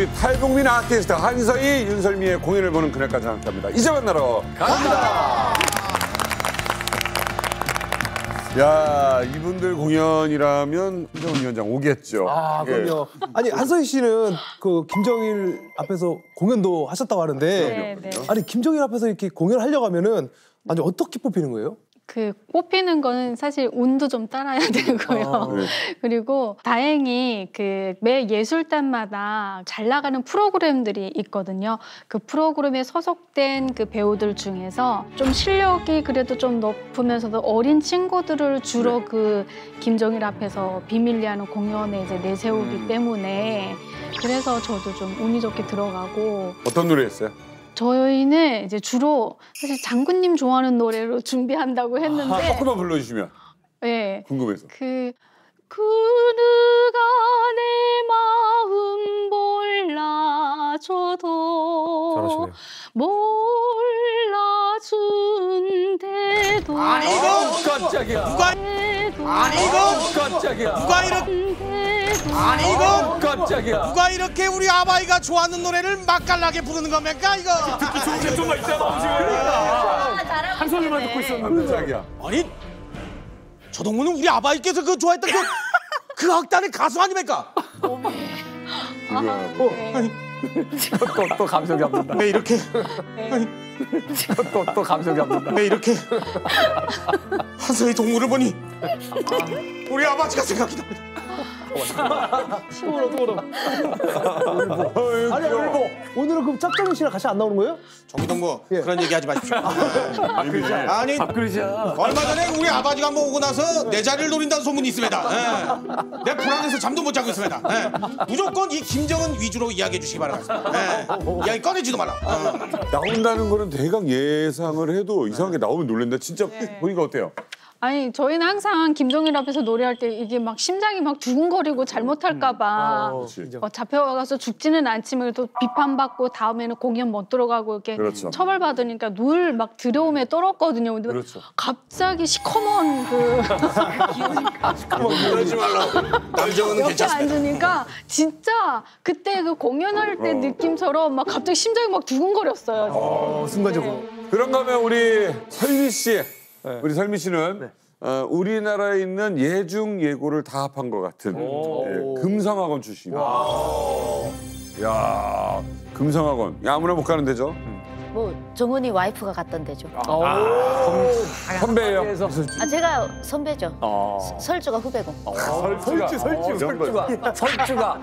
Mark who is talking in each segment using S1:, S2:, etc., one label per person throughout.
S1: 우리 탈북민 아티스트 한서희, 윤설미의 공연을 보는 그날까지 함께합니다. 이제 만나러 갑니다. 야, 이분들 공연이라면 김정은 위원장 오겠죠.
S2: 아, 그럼요. 아니, 한서희 씨는 그 김정일 앞에서 공연도 하셨다고 하는데,
S3: 네, 네.
S2: 아니, 김정일 앞에서 이렇게 공연을 하려고 하면은, 아니, 어떻게 뽑히는 거예요?
S3: 그 뽑히는 거는 사실 운도 좀 따라야 되고요.
S1: 네.
S3: 그리고 다행히 그 매 예술단마다 잘 나가는 프로그램들이 있거든요. 그 프로그램에 소속된 그 배우들 중에서 좀 실력이 그래도 좀 높으면서도 어린 친구들을 주로 그 김정일 앞에서 비밀리 하는 공연에 이제 내세우기 때문에 그래서 저도 좀 운이 좋게 들어가고.
S1: 어떤 노래 했어요?
S3: 저희는 이제 주로 사실 장군님 좋아하는 노래로 준비한다고 했는데
S1: 조금만 불러주시면.
S3: 네.
S1: 궁금해서.
S3: 그 그누가 내 마음 몰라줘도
S2: 잘하시네요.
S3: 몰라준대도
S4: 아이고
S5: 깜짝이야.
S4: 누가 아이고
S5: 깜짝이야.
S4: 누가 이렇게 아이고
S5: 깜짝이야.
S4: 누가 이렇게 우리 아바이가 좋아하는 노래를 맛깔나게 부르는 겁니까 이거?
S5: 좀만 이따 나오시면. 한 소절만 듣고 있었는데.
S1: 깜짝이야.
S4: 아니 조동무는 우리 아바이께서 그 좋아했던 그 악단의 가수 아닙니까?
S5: 또 감성 잡는다.
S4: 왜 이렇게
S5: 또 감성 잡는다.
S4: 왜 이렇게 한서의 동무를 보니 우리 아버지가 생각이 납니다.
S2: 아니, 오늘은 그럼 짝정희 씨랑 같이 안 나오는 거예요?
S4: 정기동무 그런 얘기 하지 마십시오. 아니
S5: 밥그릇이야.
S4: 얼마 전에 우리 아버지가 한번 오고 나서 내 자리를 노린다는 소문이 있습니다. 예. 내 불안해서 잠도 못 자고 있습니다. 예. 무조건 이 김정은 위주로 이야기해 주시기 바랍니다. 예. 이야기 꺼내지도 마라.
S1: 나온다는 거는 대강 예상을 해도 이상하게 나오면 놀란다. 진짜 보니까 어때요?
S3: 아니 저희는 항상 김정일 앞에서 노래할 때 이게 막 심장이 막 두근거리고 잘못할까 봐 잡혀가서 죽지는 않지만 또 비판받고 다음에는 공연 못 들어가고 이렇게
S1: 그렇죠.
S3: 처벌받으니까 늘 막 두려움에 떨었거든요. 근데
S1: 그렇죠.
S3: 갑자기 시커먼 그
S4: 그러지 말라고. 남정은
S3: 옆에
S4: 괜찮습니다.
S3: 앉으니까 진짜 그때 그 공연할 때 느낌처럼 막 갑자기 심장이 막 두근거렸어요.
S2: 순간적으로.
S1: 그런가 하면 우리 설미 씨. 우리 설미 씨는 우리나라에 있는 예중 예고를 다 합한 것 같은 금성학원 출신입니다. 야, 금성학원. 야, 아무나 못 가는 데죠?
S6: 뭐 정은이 와이프가 갔던 데죠.
S1: 선배예요.
S6: 아 제가 선배죠. 설주가 후배고.
S5: 설주가.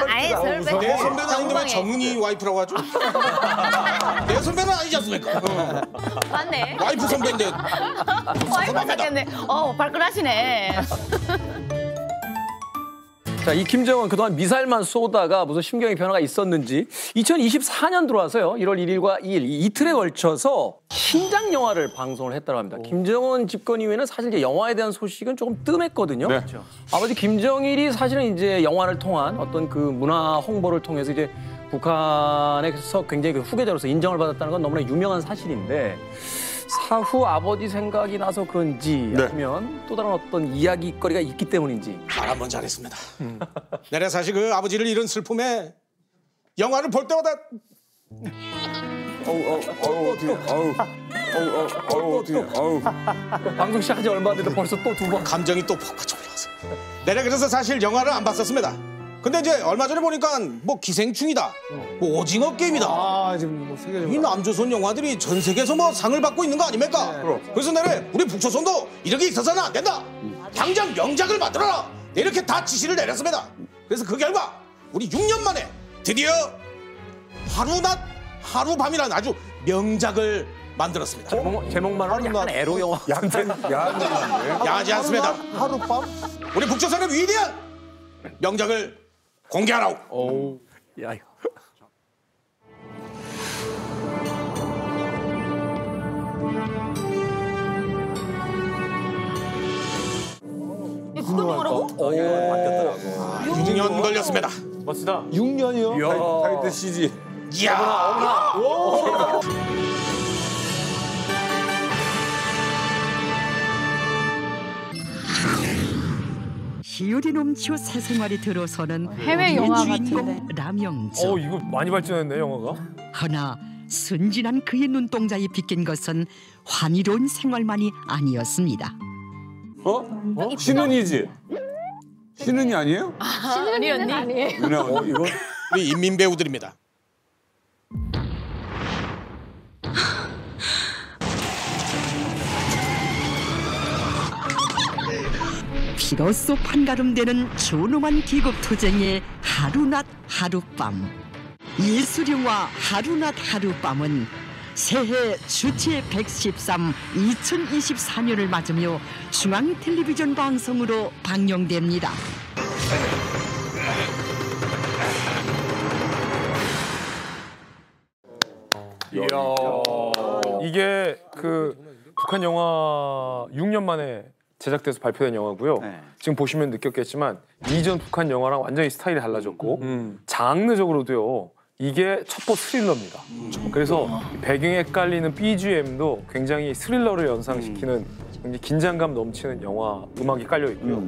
S6: 아예 설배.
S4: 내 선배는 아닌데 왜 정은이 와이프라고 하죠? 내 선배는 아니지 않습니까?
S6: 맞네.
S4: 와이프 선배인데.
S6: 와이프 사겠네. 발끈하시네.
S5: 자, 이 김정은 그동안 미사일만 쏘다가 무슨 심경의 변화가 있었는지 2024년 들어와서요. 1월 1일과 2일 이틀에 걸쳐서 신작 영화를 방송을 했다고 합니다. 김정은 집권 이후에는 사실 이제 영화에 대한 소식은 조금 뜸했거든요.
S1: 네.
S5: 그렇죠. 아버지 김정일이 사실은 이제 영화를 통한 어떤 그 문화 홍보를 통해서 이제 북한에서 굉장히 그 후계자로서 인정을 받았다는 건 너무나 유명한 사실인데 사후 아버지 생각이 나서 그런지 아니면 또 다른 어떤 이야기거리가 있기 때문인지.
S4: 말 한번 잘했습니다. 내가 사실 그 아버지를 잃은 슬픔에 영화를 볼 때마다
S5: 방송 시작한 지 얼마 안 됐는데 벌써 또 두 번.
S4: 감정이 또 폭받쳐 올라왔어. 내가 그래서 사실 영화를 안 봤었습니다. 근데 이제 얼마 전에 보니까 뭐 기생충이다, 뭐 오징어 게임이다.
S2: 아, 지금 뭐 세계적으로.
S4: 이 남조선 영화들이 전 세계에서 뭐 상을 받고 있는 거 아닙니까? 그래서 내가 우리 북조선도 이렇게 있어서는 안 된다. 당장 명작을 만들어라. 이렇게 다 지시를 내렸습니다. 그래서 그 결과 우리 6년 만에 드디어 하루낮 하루밤이라는 아주 명작을 만들었습니다.
S5: 제목만으로는 약간 에로 영화.
S4: 야하지 않습니다.
S2: 하룻밤?
S4: 우리 북조선의 위대한 명작을 공개하라고.
S5: 야, 이거.
S6: 그건 뭐라고?
S4: 6년 걸렸습니다.
S2: 6년이요?
S1: 타이틀 CG.
S4: 이야.
S7: 희열이 넘치고 사생활이 들어서는
S3: 해외 영화
S7: 주인공
S3: 같은데.
S7: 남영주.
S8: 이거 많이 발전했네 영화가.
S7: 허나 순진한 그의 눈동자에 비낀 것은 환희로운 생활만이 아니었습니다.
S1: 신은이지? 신은이 아니에요?
S3: 신은이는 아니에요.
S1: 누나 언니 이거?
S4: 우리 인민 배우들입니다.
S7: 비로소 판가름되는 존엄한 기국투쟁의 하루낮 하룻밤. 예술영화 하루낮 하룻밤은 새해 주체 113 2024년을 맞으며 중앙 텔레비전 방송으로 방영됩니다.
S8: 이야. 이게 그 북한 영화 6년 만에 제작돼서 발표된 영화고요. 지금 보시면 느꼈겠지만 이전 북한 영화랑 완전히 스타일이 달라졌고 장르적으로도요. 이게 첩보 스릴러입니다. 그래서 배경에 깔리는 BGM도 굉장히 스릴러를 연상시키는 굉장히 긴장감 넘치는 영화 음악이 깔려 있고요.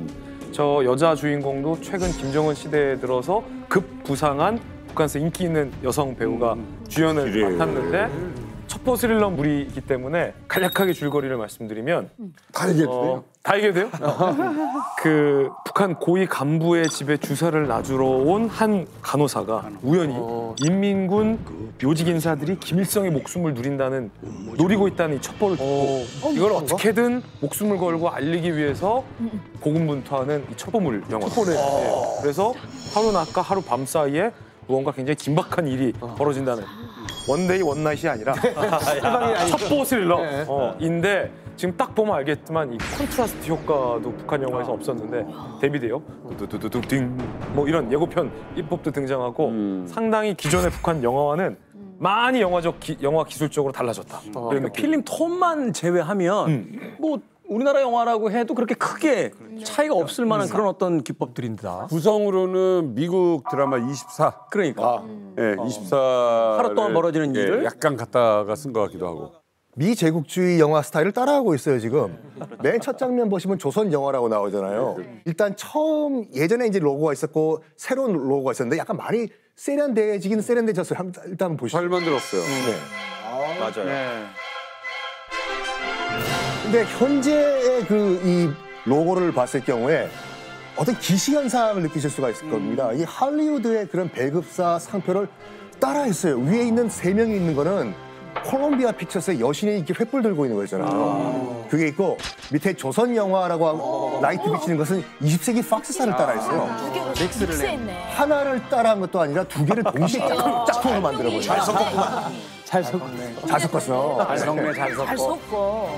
S8: 저 여자 주인공도 최근 김정은 시대에 들어서 급 부상한 북한에서 인기 있는 여성 배우가 주연을 맡았는데 첩보 스릴러물이기 때문에 간략하게 줄거리를 말씀드리면
S1: 다 얘기해도 돼요?
S8: 다 얘기해도 돼요? 그 북한 고위 간부의 집에 주사를 놔주러 온 한 간호사가 우연히 인민군 요직 인사들이 김일성의 목숨을 노리고 있다는 이 첩보를 듣고 이걸 어떻게든 목숨을 걸고 알리기 위해서 고군분투하는 이 첩보물 영화입니다. 그래서 하루낮과 하루 밤 사이에 무언가 굉장히 긴박한 일이 벌어진다는 원데이 원나잇이 아니라 첩보 스릴러인데 지금 딱 보면 알겠지만 이 컨트라스트 효과도 북한 영화에서 없었는데 대비돼요. 두두두두딩 뭐 이런 예고편 입법도 등장하고 상당히 기존의 북한 영화와는 많이 영화 기술적으로 달라졌다.
S5: 그러니까 필름 톤만 제외하면 뭐 우리나라 영화라고 해도 그렇게 크게 차이가 없을 만한 그런 어떤 기법들입니다.
S1: 구성으로는 미국 드라마 24.
S5: 그러니까
S1: 네, 24.
S5: 하루 동안 벌어지는 일을
S1: 약간 갖다가 쓴 것 같기도 하고.
S9: 미제국주의 영화 스타일을 따라하고 있어요 지금. 맨 첫 장면 보시면 조선 영화라고 나오잖아요. 일단 처음 예전에 이제 로고가 있었고 새로운 로고가 있었는데 약간 많이 세련돼지긴 세련돼졌어요. 일단 보시죠.
S1: 잘 만들었어요.
S9: 네.
S5: 맞아요.
S9: 근데 현재의 이 로고를 봤을 경우에 어떤 기시 현상을 느끼실 수가 있을 겁니다. 이 할리우드의 그런 배급사 상표를 따라했어요. 위에 있는 3명이 있는 거는 콜롬비아 픽처스의 여신이 이렇게 횃불 들고 있는 거잖아요. 그게 있고 밑에 조선 영화라고 라이트 비치는 것은 20세기 팍스사를 따라했어요.
S6: 믹스했네.
S9: 하나를 따라한 것도 아니라 2개를 동시에 짝퉁으로 만들어버려요.
S4: 잘 섞었구나.
S2: 잘 섞네.
S9: 잘 섞었어.
S2: 잘 섞네, 잘 섞어.
S6: 잘 섞어.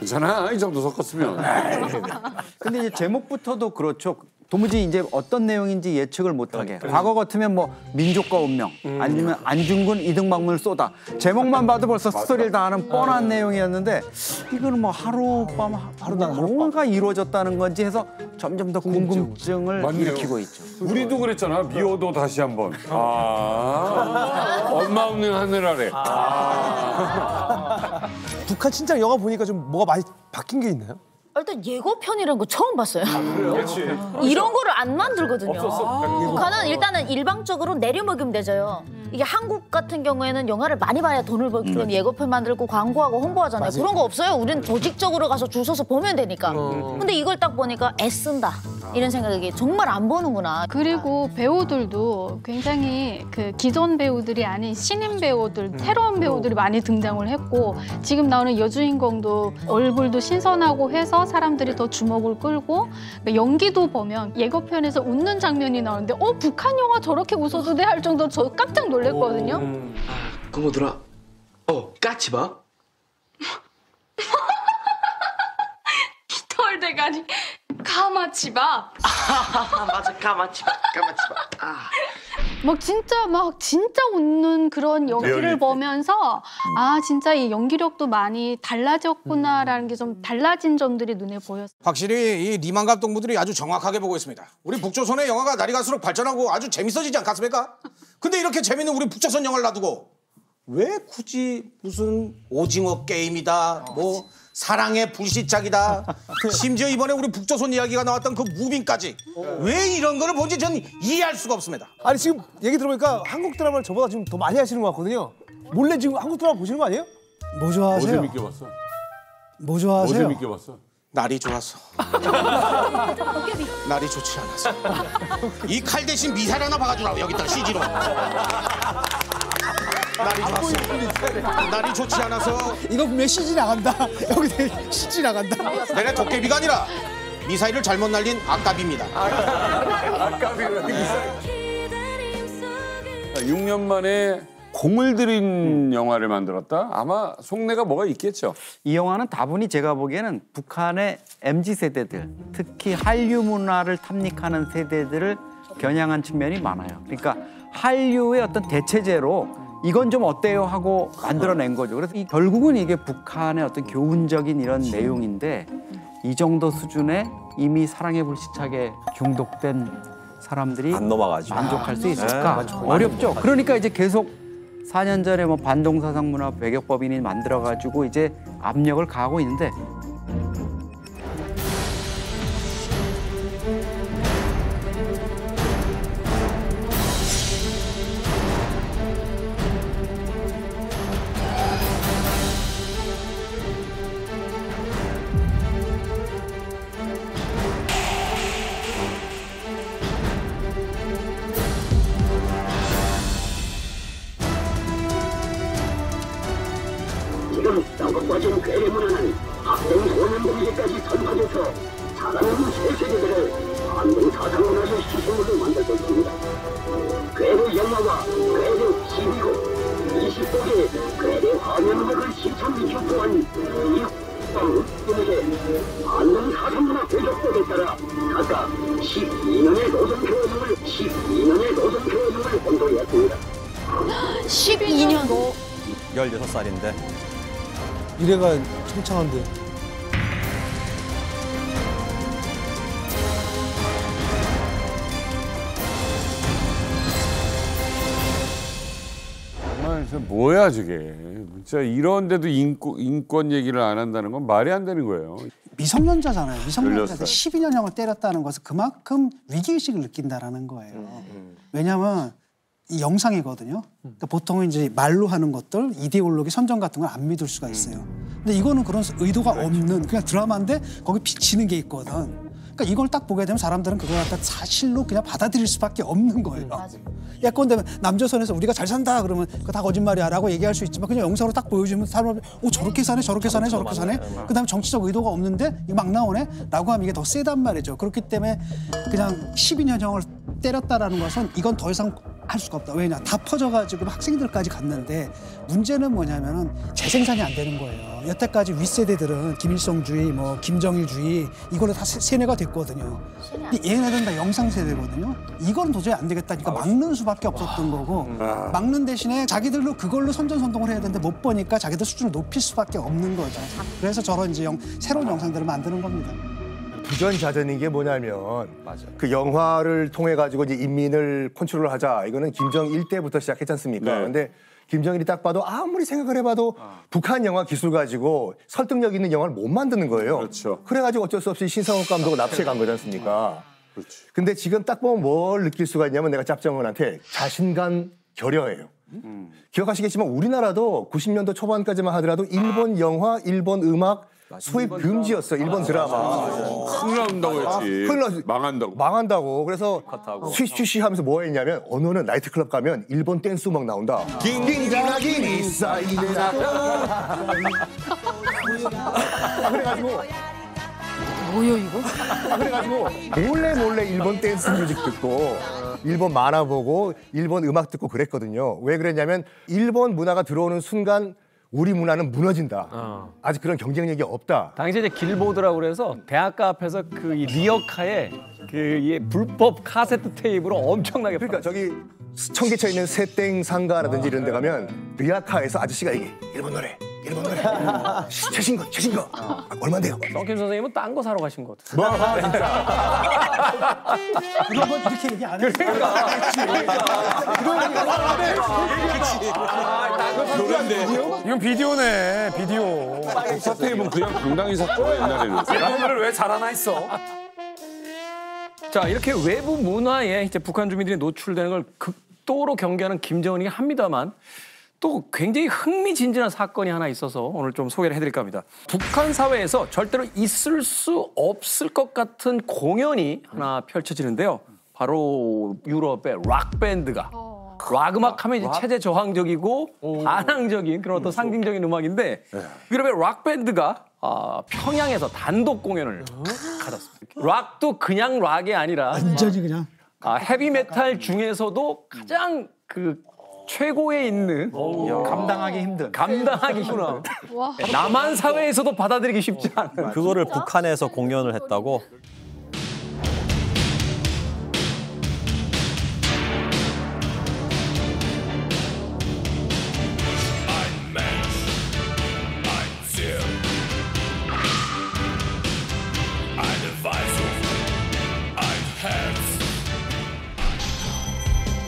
S1: 괜찮아, 이 정도 섞었으면.
S10: 근데 이제 제목부터도 그렇죠. 도무지 이제 어떤 내용인지 예측을 못하게. 과거 같으면 뭐 민족과 운명, 아니면 안중근 이등박문을 쏘다. 제목만 봐도 벌써 스토리를 다 아는 뻔한 내용이었는데 이거는 뭐 하룻밤 뭔가 이루어졌다는 건지 해서 점점 더 궁금증을 일으키고 있죠.
S1: 우리도 그랬잖아. 미워도 다시 한번. 엄마 없는 하늘 아래.
S2: 북한 친장 영화 보니까 좀 뭐가 많이 바뀐 게 있나요?
S6: 일단 예고편이라는 거 처음 봤어요. 이런 거를 안 만들거든요. 북한은 일단은 일방적으로 내려먹이면 되죠. 이게 한국 같은 경우에는 영화를 많이 봐야 돈을 벌기는 예고편 만들고 광고하고 홍보하잖아요. 그런 거 없어요. 우리는 조직적으로 가서 줄 서서 보면 되니까. 근데 이걸 딱 보니까 애쓴다. 이런 생각이 정말 안 보는구나.
S3: 그리고 배우들도 굉장히 그 기존 배우들이 아닌 신인 배우들, 새로운 배우들이 많이 등장을 했고 지금 나오는 여주인공도 얼굴도 신선하고 해서 사람들이 더 주목을 끌고 연기도 보면 예고편에서 웃는 장면이 나오는데 북한 영화 저렇게 웃어도 돼? 할 정도로 저 깜짝 놀랐거든요.
S11: 고모들아, 까치 봐.
S12: 털대가리 가마치밥.
S11: 맞아, 가마치밥.
S3: 막 진짜 웃는 그런 연기를 보면서 진짜 이 연기력도 많이 달라졌구나라는 게 좀 달라진 점들이 눈에 보였어요.
S4: 확실히 이 리만 감독분들이 아주 정확하게 보고 있습니다. 우리 북조선의 영화가 날이 갈수록 발전하고 아주 재밌어지지 않겠습니까? 근데 이렇게 재밌는 우리 북조선 영화를 놔두고 왜 굳이 무슨 오징어 게임이다, 뭐 사랑의 불시착이다, 심지어 이번에 우리 북조선 이야기가 나왔던 그 무빙까지 왜 이런 거를 뭔지 전 이해할 수가 없습니다.
S2: 아니 지금 얘기 들어보니까 한국 드라마를 저보다 지금 더 많이 하시는 것 같거든요. 몰래 지금 한국 드라마 보시는 거 아니에요?
S13: 뭐 좋아하세요?
S1: 어제 믿게 봤어?
S13: 뭐 좋아하세요?
S1: 어제 믿게 봤어?
S4: 날이 좋아서. 날이 좋지 않아서. 이 칼 대신 미사일 하나 박아주라고 여기다 CG로. 날이 좋았어. 날이 좋지 않아서.
S13: 이거 분명 CG 나간다. 여기 CG 나간다.
S4: 내가 도깨비가 아니라 미사일을 잘못 날린 아깝입니다.
S1: 6년 만에 공을 들인 영화를 만들었다? 아마 속내가 뭐가 있겠죠.
S10: 이 영화는 다분히 제가 보기에는 북한의 MZ세대들, 특히 한류 문화를 탐닉하는 세대들을 겨냥한 측면이 많아요. 그러니까 한류의 어떤 대체제로 이건 좀 어때요 하고 만들어낸 거죠. 그래서 결국은 이게 북한의 어떤 교훈적인 이런 내용인데 이 정도 수준의 이미 사랑의 불시착에 중독된 사람들이
S4: 안 넘어가죠.
S10: 만족할 수 있을까? 어렵죠. 그러니까 이제 계속 4년 전에 뭐 반동사상 문화 배격법인이 만들어가지고 이제 압력을 가하고 있는데
S14: 지금 땅끝빠진 괴뢰 문화는 학생 소년 문제까지 전파돼서 살아남은 새 세대들을 반동 사상 문화의 시설물로 만들고 있습니다. 괴뢰 영화와 괴뢰 TV고 20독의 괴뢰 화면음악을 시청미켜 또한 이 음악에 반동 사상 문화 배격법에 따라 각각 12년의 노동교육을 ond도했습니다.
S6: 12년?
S4: 16살인데.
S2: 미래가 창창한데.
S1: 정말 저 뭐야 저게. 진짜 이런데도 인권 얘기를 안 한다는 건 말이 안 되는 거예요.
S13: 미성년자잖아요. 미성년자한테
S1: 16살.
S13: 12년형을 때렸다는 것은 그만큼 위기의식을 느낀다라는 거예요. 왜냐하면 이 영상이거든요. 그러니까 보통은 이제 말로 하는 것들, 이데올로기 선전 같은 걸 안 믿을 수가 있어요. 근데 이거는 그런 의도가 없는 그냥 드라마인데 거기 비치는 게 있거든. 그러니까 이걸 딱 보게 되면 사람들은 그걸 갖다 사실로 그냥 받아들일 수밖에 없는 거예요. 예컨대 남조선에서 우리가 잘 산다 그러면 그거 다 거짓말이야 라고 얘기할 수 있지만 그냥 영상으로 딱 보여주면 사람들이 저렇게 사네 저렇게 사네 저렇게 사네 그다음에 정치적 의도가 없는데 이거 막 나오네 라고 하면 이게 더 세단 말이죠. 그렇기 때문에 그냥 12년형을 때렸다라는 것은 이건 더 이상 할 수가 없다. 왜냐? 다 퍼져가지고 학생들까지 갔는데 문제는 뭐냐면은 재생산이 안 되는 거예요. 여태까지 윗세대들은 김일성주의, 뭐 김정일주의 이걸로 다 세뇌가 됐거든요. 근데 얘네들은 다 영상 세대거든요. 이거는 도저히 안 되겠다니까 막는 수밖에 없었던 거고 막는 대신에 자기들로 그걸로 선전선동을 해야 되는데 못 보니까 자기들 수준을 높일 수밖에 없는 거죠. 그래서 저런 이제 새로운 영상들을 만드는 겁니다.
S9: 부전자전인 게 뭐냐면 그 영화를 통해 가지고 이제 인민을 컨트롤을 하자 이거는 김정일 때부터 시작했지 않습니까?
S1: 네.
S9: 근데 김정일이 딱 봐도 아무리 생각을 해봐도 북한 영화 기술 가지고 설득력 있는 영화를 못 만드는 거예요.
S1: 그렇죠.
S9: 그래가지고 어쩔 수 없이 신성욱 감독을 납치해 간 거지 않습니까?
S1: 그렇지.
S9: 근데 지금 딱 보면 뭘 느낄 수가 있냐면 내가 짭정원한테 자신감 결여해요. 기억하시겠지만 우리나라도 90년도 초반까지만 하더라도 일본 영화, 일본 음악 수입 금지였어. 일본 드라마.
S1: 큰일 난다고 했지.
S9: 큰일 나지. 망한다고. 그래서 쉬쉬쉬 하면서 뭐 했냐면 어느는 나이트클럽 가면 일본 댄스 음악 나온다. 긴긴자라기니 사이드라. 그래가지고
S6: 뭐요 이거?
S9: 그래가지고 몰래 일본 댄스 뮤직 듣고 일본 만화 보고 일본 음악 듣고 그랬거든요. 왜 그랬냐면 일본 문화가 들어오는 순간 우리 문화는 무너진다. 아직 그런 경쟁력이 없다.
S5: 당시에 이제 길보드라고 그래서 대학가 앞에서 그 이 리어카에 그 불법 카세트 테이프로 엄청나게
S9: 그러니까 저기 청계천에 있는 새땡 상가라든지 이런 데 가면 리아카에서 아저씨가 이게 일본 노래 일본말에 최신거 얼마인데요?
S5: 썬킴 선생님은 딴 거 사러 가신 것 같아요.
S13: 그런 건 이렇게 얘기 안 해.
S8: 이건 비디오네, 비디오.
S1: 사태임은 그냥 당당히 샀죠, 옛날에는.
S8: 일본어를 왜 잘하나 했어.
S5: 자, 이렇게 외부 문화에 이제 북한 주민들이 노출되는 걸 극도로 경계하는 김정은이 합니다만 또 굉장히 흥미진진한 사건이 하나 있어서 오늘 좀 소개를 해드릴까 합니다. 북한 사회에서 절대로 있을 수 없을 것 같은 공연이 하나 펼쳐지는데요. 바로 유럽의 락밴드가 락 음악 하면 이제 체제 저항적이고 반항적인 그런 어떤 상징적인 음악인데 유럽의 락밴드가 평양에서 단독 공연을 가졌습니다. 락도 그냥 락이 아니라
S13: 완전히 그냥
S5: 헤비메탈 중에서도 가장 그 최고에 있는
S10: 감당하기 힘든.
S5: 남한 사회에서도 받아들이기 쉽지 않은
S15: 그거를 북한에서 공연을 했다고?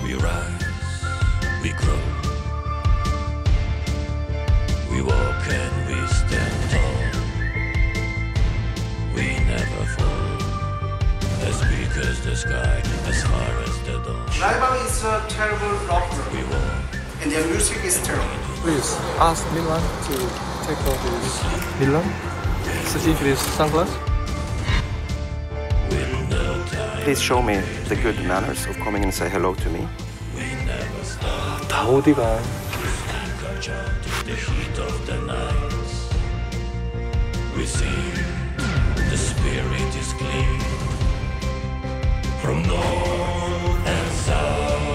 S16: We rise, we grow, we walk and we stand tall. We never fall, as big as the sky, as far as the dawn.
S17: Rival is a terrible robber,
S16: We walk.
S17: and their music is terrible.
S18: Please ask Milan to take off his Milan. See his sunglasses.
S19: Please show me the good manners of coming and say hello to me.
S18: 다 어디가?
S16: The heat of the night. We sing, the spirit is clean. From north and south.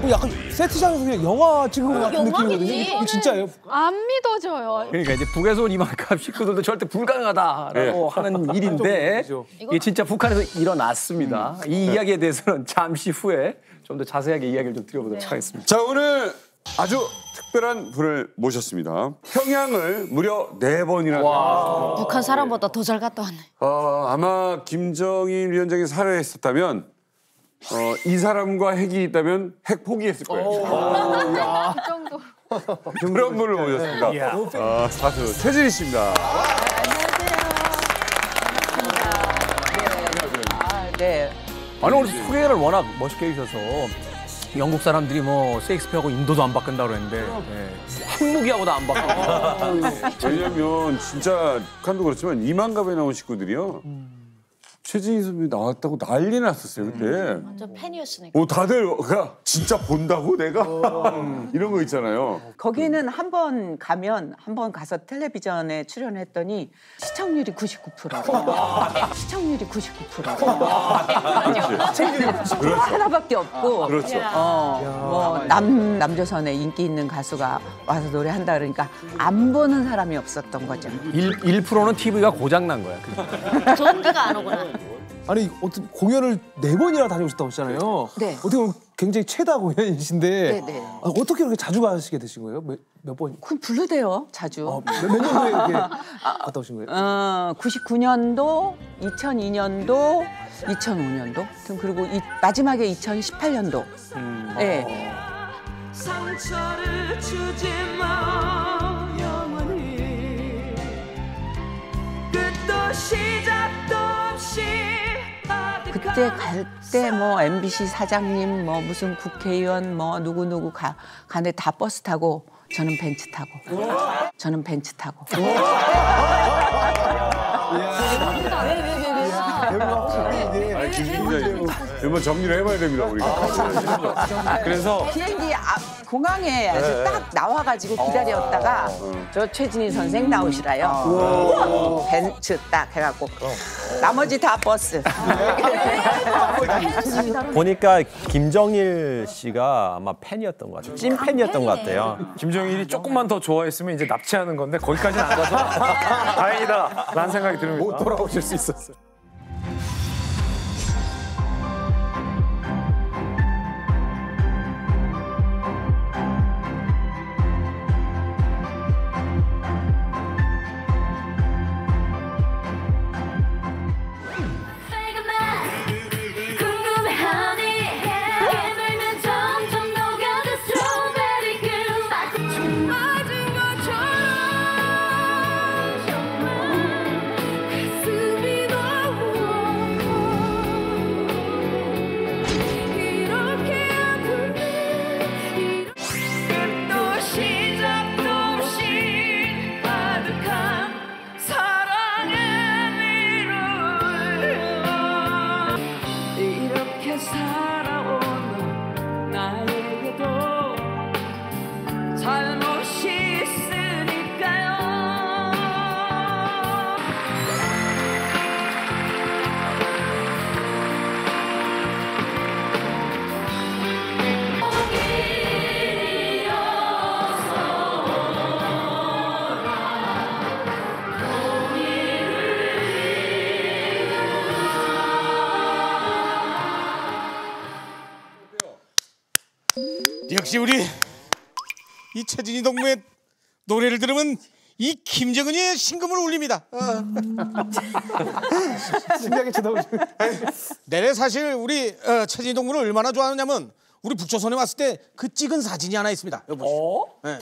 S2: 약간 세트장에서 그냥 영화 찍은 것 같은
S3: 영화겠지.
S2: 느낌이거든요. 이거 진짜예요?
S3: 안 믿어져요.
S5: 그러니까 이제 북에서 온 이만큼 식구들도 절대 불가능하다라고 하는 일인데 이게 진짜 북한에서 일어났습니다. 이 이야기에 대해서는 잠시 후에 좀 더 자세하게 이야기를 좀 드려보도록 하겠습니다.
S1: 자, 오늘 아주 특별한 분을 모셨습니다. 평양을 무려 4번이나.
S6: 북한 사람보다 더 잘 갔다 왔네.
S1: 아마 김정일 위원장이 살아있었다면 이 사람과 핵이 있다면 핵 포기했을 거예요.
S3: 그 정도.
S1: 그런 분을 모셨습니다. 가수 최진희 씨입니다.
S5: 네. 아니 오늘 소개를 워낙 멋있게 해주셔서 영국 사람들이 뭐 셰익스피어하고 인도도 안 바꾼다고 그랬는데 핵무기하고도 안 바꾼다.
S1: 왜냐면 진짜 북한도 그렇지만 이만갑에 나온 식구들이요. 최진희 선배 나왔다고 난리 났었어요 그때.
S6: 완전 팬이었으니까.
S1: 다들 진짜 본다고 내가 이런 거 있잖아요.
S20: 거기는 한 번 가면 한 번 가서 텔레비전에 출연했더니 시청률이 99%. 시청률이 99%.
S1: 그렇죠.
S20: 하나밖에 없고.
S1: 그렇죠.
S20: 뭐 남조선에 인기 있는 가수가 와서 노래한다 그러니까 안 보는 사람이 없었던 거죠.
S5: 1%는 TV가 고장 난 거야.
S6: 전기가 안 오구나.
S2: 아니 어떤 공연을 4번이나 다녀오셨다고 하잖아요.
S20: 네.
S2: 어떻게 보면 굉장히 최다 공연이신데
S20: 네.
S2: 어떻게 그렇게 자주 가시게 되신 거예요? 몇 번?
S20: 그럼 불러대요 자주.
S2: 몇 년도에 이렇게 갔다 오신 거예요?
S20: 99년도, 2002년도, 2005년도, 그리고 마지막에 2018년도. 네.
S16: 상처를 주지 마 영원히 끝도 시작도 없이
S20: 그때 갈 때 뭐 MBC 사장님 뭐 무슨 국회의원 뭐 누구 가는데 다 버스 타고 저는 벤츠 타고
S1: 이번 정리를 해봐야 됩니다 우리가.
S20: 그래서 비행기 공항에 아주 딱 나와가지고 기다렸다가 저 최진희 선생 나오시라요. 벤츠 딱 해갖고 나머지 다 버스.
S15: 보니까 김정일 씨가 아마 팬이었던 것 같아요. 찐 팬이었던 것 같아요.
S8: 김정일이 조금만 더 좋아했으면 이제 납치하는 건데 거기까지는 안 가서 다행이다 라는 생각이 들으면 못 돌아오실 수 있었어요.
S4: 역시 우리 이 최진희 동무의 노래를 들으면 이 김정은이의 심금을 울립니다.
S2: 신기하게 쳐다보시네.
S4: 내래 사실 우리 최진희 동무를 얼마나 좋아하느냐면 우리 북조선에 왔을 때 그 찍은 사진이 하나 있습니다. 여기 보시죠. 네.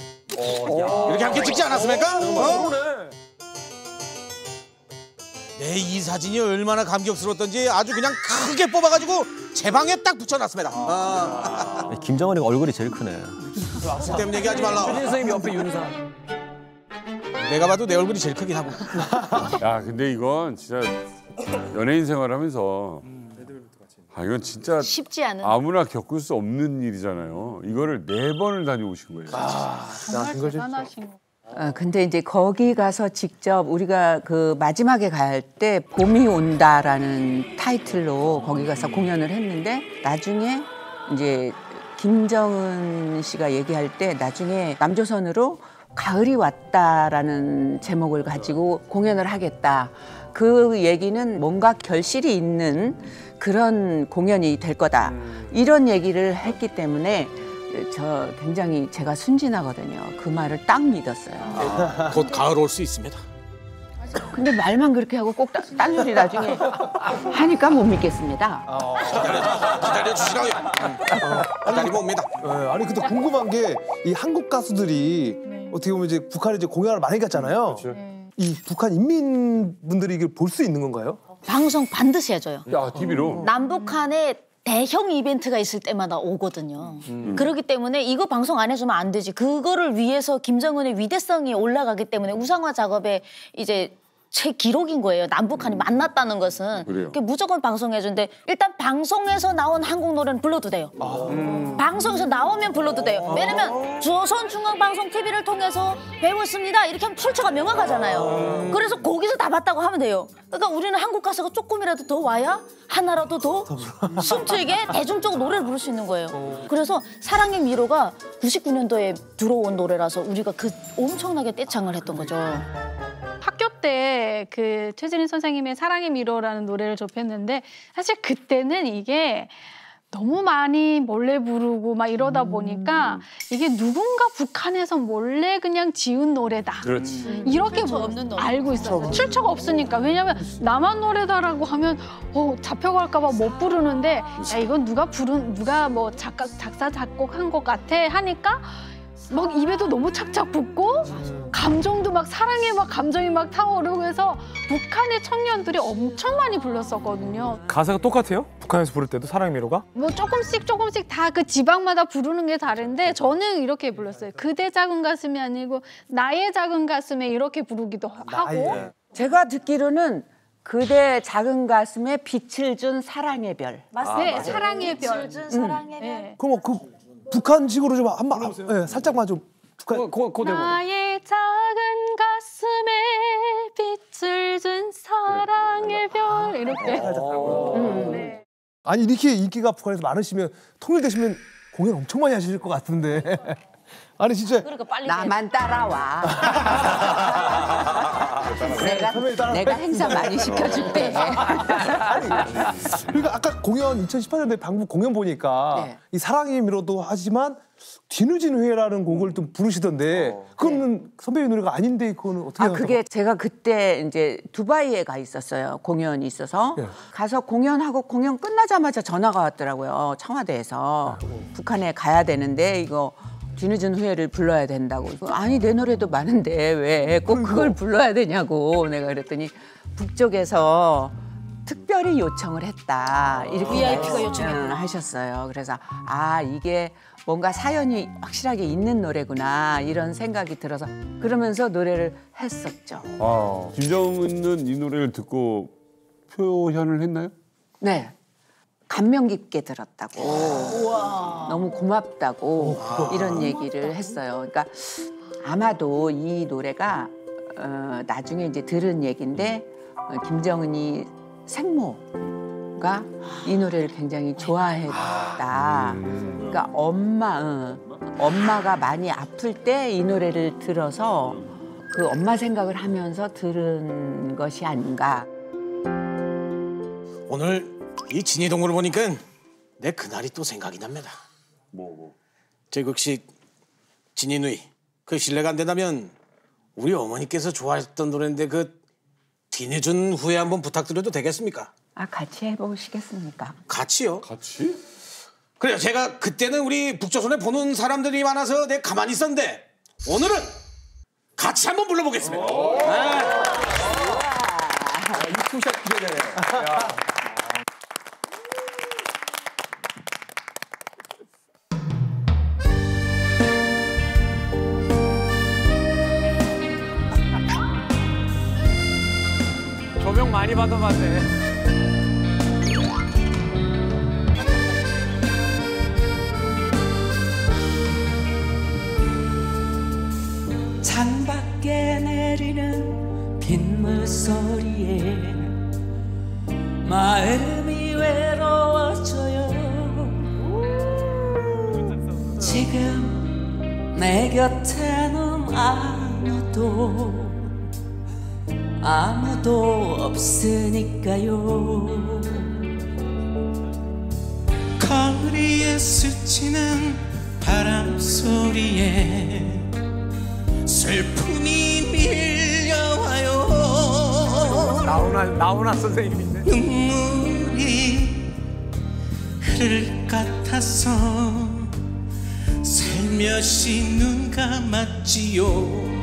S4: 이렇게 함께 찍지 않았습니까? 네, 이 사진이 얼마나 감격스러웠던지 아주 그냥 크게 뽑아가지고 제 방에 딱 붙여놨습니다.
S15: 김정은이가 얼굴이 제일 크네.
S4: 쓸데없는 얘기하지 말라.
S5: 최진희 선생님 옆에 윤상.
S4: 내가 봐도 내 얼굴이 제일 크긴 하고.
S1: 야, 근데 이건 진짜 연예인 생활하면서 이건 진짜
S6: 쉽지 않은.
S1: 아무나 겪을 수 없는 일이잖아요. 이거를 4번을 다녀오신 거예요.
S3: 정말 대단하신 거.
S20: 근데 이제 거기 가서 직접 우리가 그 마지막에 갈 때 봄이 온다라는 타이틀로 거기 가서 공연을 했는데 나중에 이제 김정은 씨가 얘기할 때 나중에 남조선으로 가을이 왔다라는 제목을 가지고 공연을 하겠다. 그 얘기는 뭔가 결실이 있는 그런 공연이 될 거다. 이런 얘기를 했기 때문에 저 굉장히 제가 순진하거든요. 그 말을 딱 믿었어요.
S4: 곧 가을 올 수 있습니다.
S20: 근데 말만 그렇게 하고 꼭 딴소리 나중에 하니까 못 믿겠습니다.
S4: 기다려주시라고요. 기다리면 옵니다.
S2: 아니 근데 궁금한 게 이 한국 가수들이 어떻게 보면 이제 북한에 이제 공연을 많이 갔잖아요. 이 북한 인민분들이 이걸 볼 수 있는 건가요?
S6: 방송 반드시 해줘요.
S1: 야, TV로?
S6: 남북한에 대형 이벤트가 있을 때마다 오거든요. 그렇기 때문에 이거 방송 안 해주면 안 되지. 그거를 위해서 김정은의 위대성이 올라가기 때문에 우상화 작업에 이제 제 기록인 거예요. 남북한이 만났다는 것은.
S1: 그래요.
S6: 무조건 방송해주는데 일단 방송에서 나온 한국 노래는 불러도 돼요. 방송에서 나오면 불러도 돼요. 왜냐면 조선중앙방송 TV를 통해서 배웠습니다. 이렇게 하면 출처가 명확하잖아요. 그래서 거기서 다 봤다고 하면 돼요. 그러니까 우리는 한국 가수가 조금이라도 더 와야 하나라도 더 숨튀게 대중적 노래를 부를 수 있는 거예요. 그래서 사랑의 미로가 99년도에 들어온 노래라서 우리가 그 엄청나게 떼창을 했던 거죠.
S3: 학교 때 그 최진희 선생님의 사랑의 미로라는 노래를 접했는데 사실 그때는 이게 너무 많이 몰래 부르고 막 이러다 보니까 이게 누군가 북한에서 몰래 그냥 지은 노래다.
S1: 그렇지.
S3: 이렇게
S6: 출처 없는 노래.
S3: 알고 있어요. 출처가 없으니까. 왜냐면 나만 노래다라고 하면 잡혀갈까 봐 못 부르는데 야, 이건 누가 뭐 작사 작곡한 것 같아 하니까 막 입에도 너무 착착 붙고 감정도 막 사랑에 막 감정이 막 타오르고 해서 북한의 청년들이 엄청 많이 불렀었거든요.
S8: 가사가 똑같아요? 북한에서 부를 때도 사랑의 미로가?
S3: 뭐 조금씩 다 그 지방마다 부르는 게 다른데 저는 이렇게 불렀어요. 그대 작은 가슴이 아니고 나의 작은 가슴에 이렇게 부르기도 하고.
S20: 제가 듣기로는 그대 작은 가슴에 빛을 준 사랑의 별.
S3: 맞습니다. 네, 사랑의 별.
S6: 빛을 준 사랑의 별.
S2: 그럼 그 북한식으로 좀 한번 살짝만 좀 북한.
S3: 나의 작은 가슴에 빛을 준 사랑의 별 이렇게. 네.
S2: 아니 이렇게 인기가 북한에서 많으시면 통일되시면 공연 엄청 많이 하실 것 같은데. 아니 진짜.
S6: 그러니까 빨리
S20: 나만 따라와. 내가 행사 많이 시켜줄게.
S2: 아니, 그러니까 아까 공연 2018년에 방북 공연 보니까 이 사랑의 미로도 하지만 뒤늦은 후회라는 곡을 좀 부르시던데 그거는 선배님 노래가 아닌데 그거는 어떻게?
S20: 그게 제가 그때 이제 두바이에 가 있었어요. 공연이 있어서 가서 공연하고 공연 끝나자마자 전화가 왔더라고요. 청와대에서 북한에 가야 되는데 이거. 뒤늦은 후회를 불러야 된다고. 아니 내 노래도 많은데 왜 꼭 그걸 불러야 되냐고 내가 그랬더니 북쪽에서 특별히 요청을 했다. 이렇게
S6: VIP가 요청했구나.
S20: 하셨어요. 그래서 이게 뭔가 사연이 확실하게 있는 노래구나 이런 생각이 들어서 그러면서 노래를 했었죠.
S1: 김정은은 이 노래를 듣고 표현을 했나요?
S20: 네. 감명 깊게 들었다고 너무 고맙다고 이런 얘기를 했어요. 그러니까 아마도 이 노래가 나중에 이제 들은 얘기인데 김정은이 생모가 이 노래를 굉장히 좋아했다. 그러니까 엄마가 많이 아플 때 이 노래를 들어서 그 엄마 생각을 하면서 들은 것이 아닌가.
S4: 오늘 이 진희 동무를 보니까 내 그날이 또 생각이 납니다. 제국식 진이 누이 그 실례가 안 된다면 우리 어머니께서 좋아하셨던 노래인데 그 뒤늦은 후에 한번 부탁드려도 되겠습니까?
S20: 아, 같이 해보시겠습니까?
S4: 같이요?
S1: 같이?
S4: 그래요. 제가 그때는 우리 북조선에 보는 사람들이 많아서 내가 가만히 있었는데 오늘은 같이 한번 불러보겠습니다.
S5: 이 투샷 기대되네. 조명 많이 받아봤네.
S21: 창밖에 내리는 빗물 소리에 마음이 외로워져요. 지금 내 곁에는 아무도 없으니까요. 거리에 스치는 바람 소리에 슬픔이 밀려와요.
S5: 나훈아 선생님인데.
S21: 눈물이 흐를 같아서 살며시 눈 감았지요.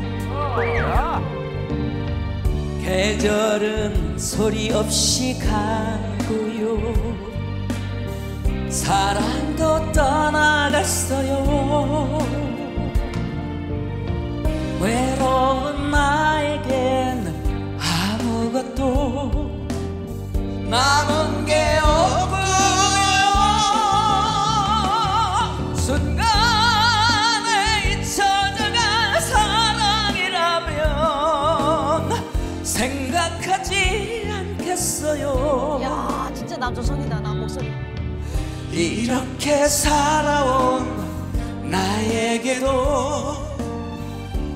S21: 계절은 소리 없이 가고요. 사랑도 떠나갔어요. 외로운 나에겐 아무것도 남은 게 없고요. 순간에 잊혀져간 사랑이라면 생각하지 않겠어요.
S6: 야, 진짜 남조선이다, 나 목소리.
S21: 이렇게 살아온 나에게도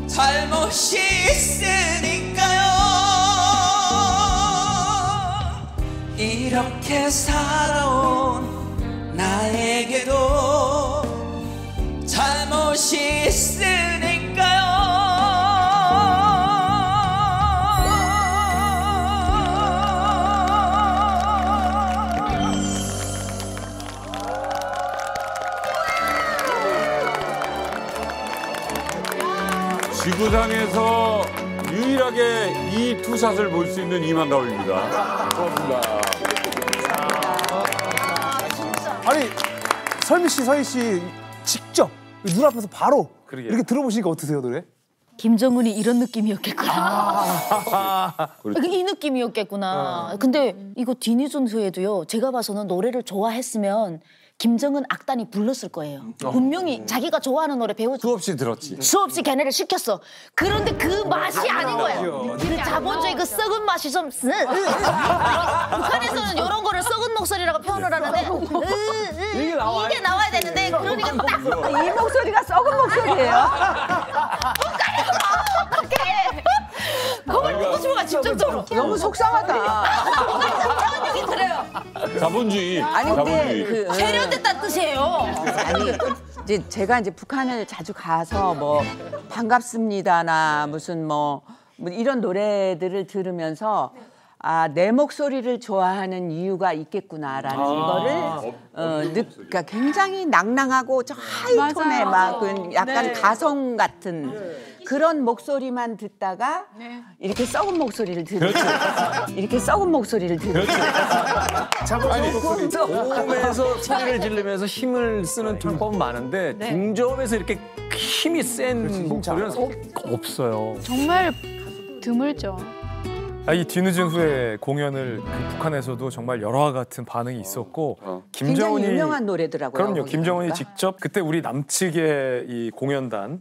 S21: 잘못이 있으니까요. 이렇게 살아온 나에게도 잘못이 있으니까요.
S1: 지구상에서 유일하게 이 투샷을 볼 수 있는 이만가을입니다. 고맙습니다.
S2: 아니 설미 씨, 서희 씨 직접 눈앞에서 바로 이렇게 들어보시니까 어떠세요, 노래?
S6: 김정은이 이런 느낌이었겠구나. 이 느낌이었겠구나. 근데 이거 뒤늦은 후에도요. 제가 봐서는 노래를 좋아했으면 김정은 악단이 불렀을 거예요. 분명히 자기가 좋아하는 노래 배워줘.
S1: 수없이 들었지.
S6: 수없이 걔네를 시켰어. 그런데 그 맛이 아닌 거예요. 그 자본주의 그 썩은 맛이 좀 북한에서는 이런 거를 썩은 목소리라고 표현을 하는데 이게 나와야 되는데 그러니까 딱
S20: 이 목소리가 썩은 목소리예요?
S6: 그걸 듣고 싶어가 직접적으로.
S20: 너무 속상하다.
S6: 자은력이 그래요.
S1: 자본주의.
S20: 아니 근데
S6: 세련됐다는 뜻이에요.
S20: 아니 이제 제가 이제 북한을 자주 가서 뭐 반갑습니다나 무슨 뭐 이런 노래들을 들으면서 아, 내 목소리를 좋아하는 이유가 있겠구나라는 거를 그러니까 굉장히 낭낭하고 저 하이톤의 막 약간 가성 같은 그런 목소리만 듣다가 이렇게 썩은 목소리를 들으면 이렇게 썩은 목소리를 들으면
S5: 고음에서 소리를 지르면서 힘을 쓰는 창법은 많은데 중저음에서 이렇게 힘이 센 목소리는 없어요.
S3: 정말 드물죠.
S8: 이 뒤늦은 후에 공연을 북한에서도 정말 열화와 같은 반응이 있었고 김정은이
S20: 굉장히 유명한 노래더라고요.
S8: 그럼요. 김정은이
S20: 보니까.
S8: 직접 그때 우리 남측의 이 공연단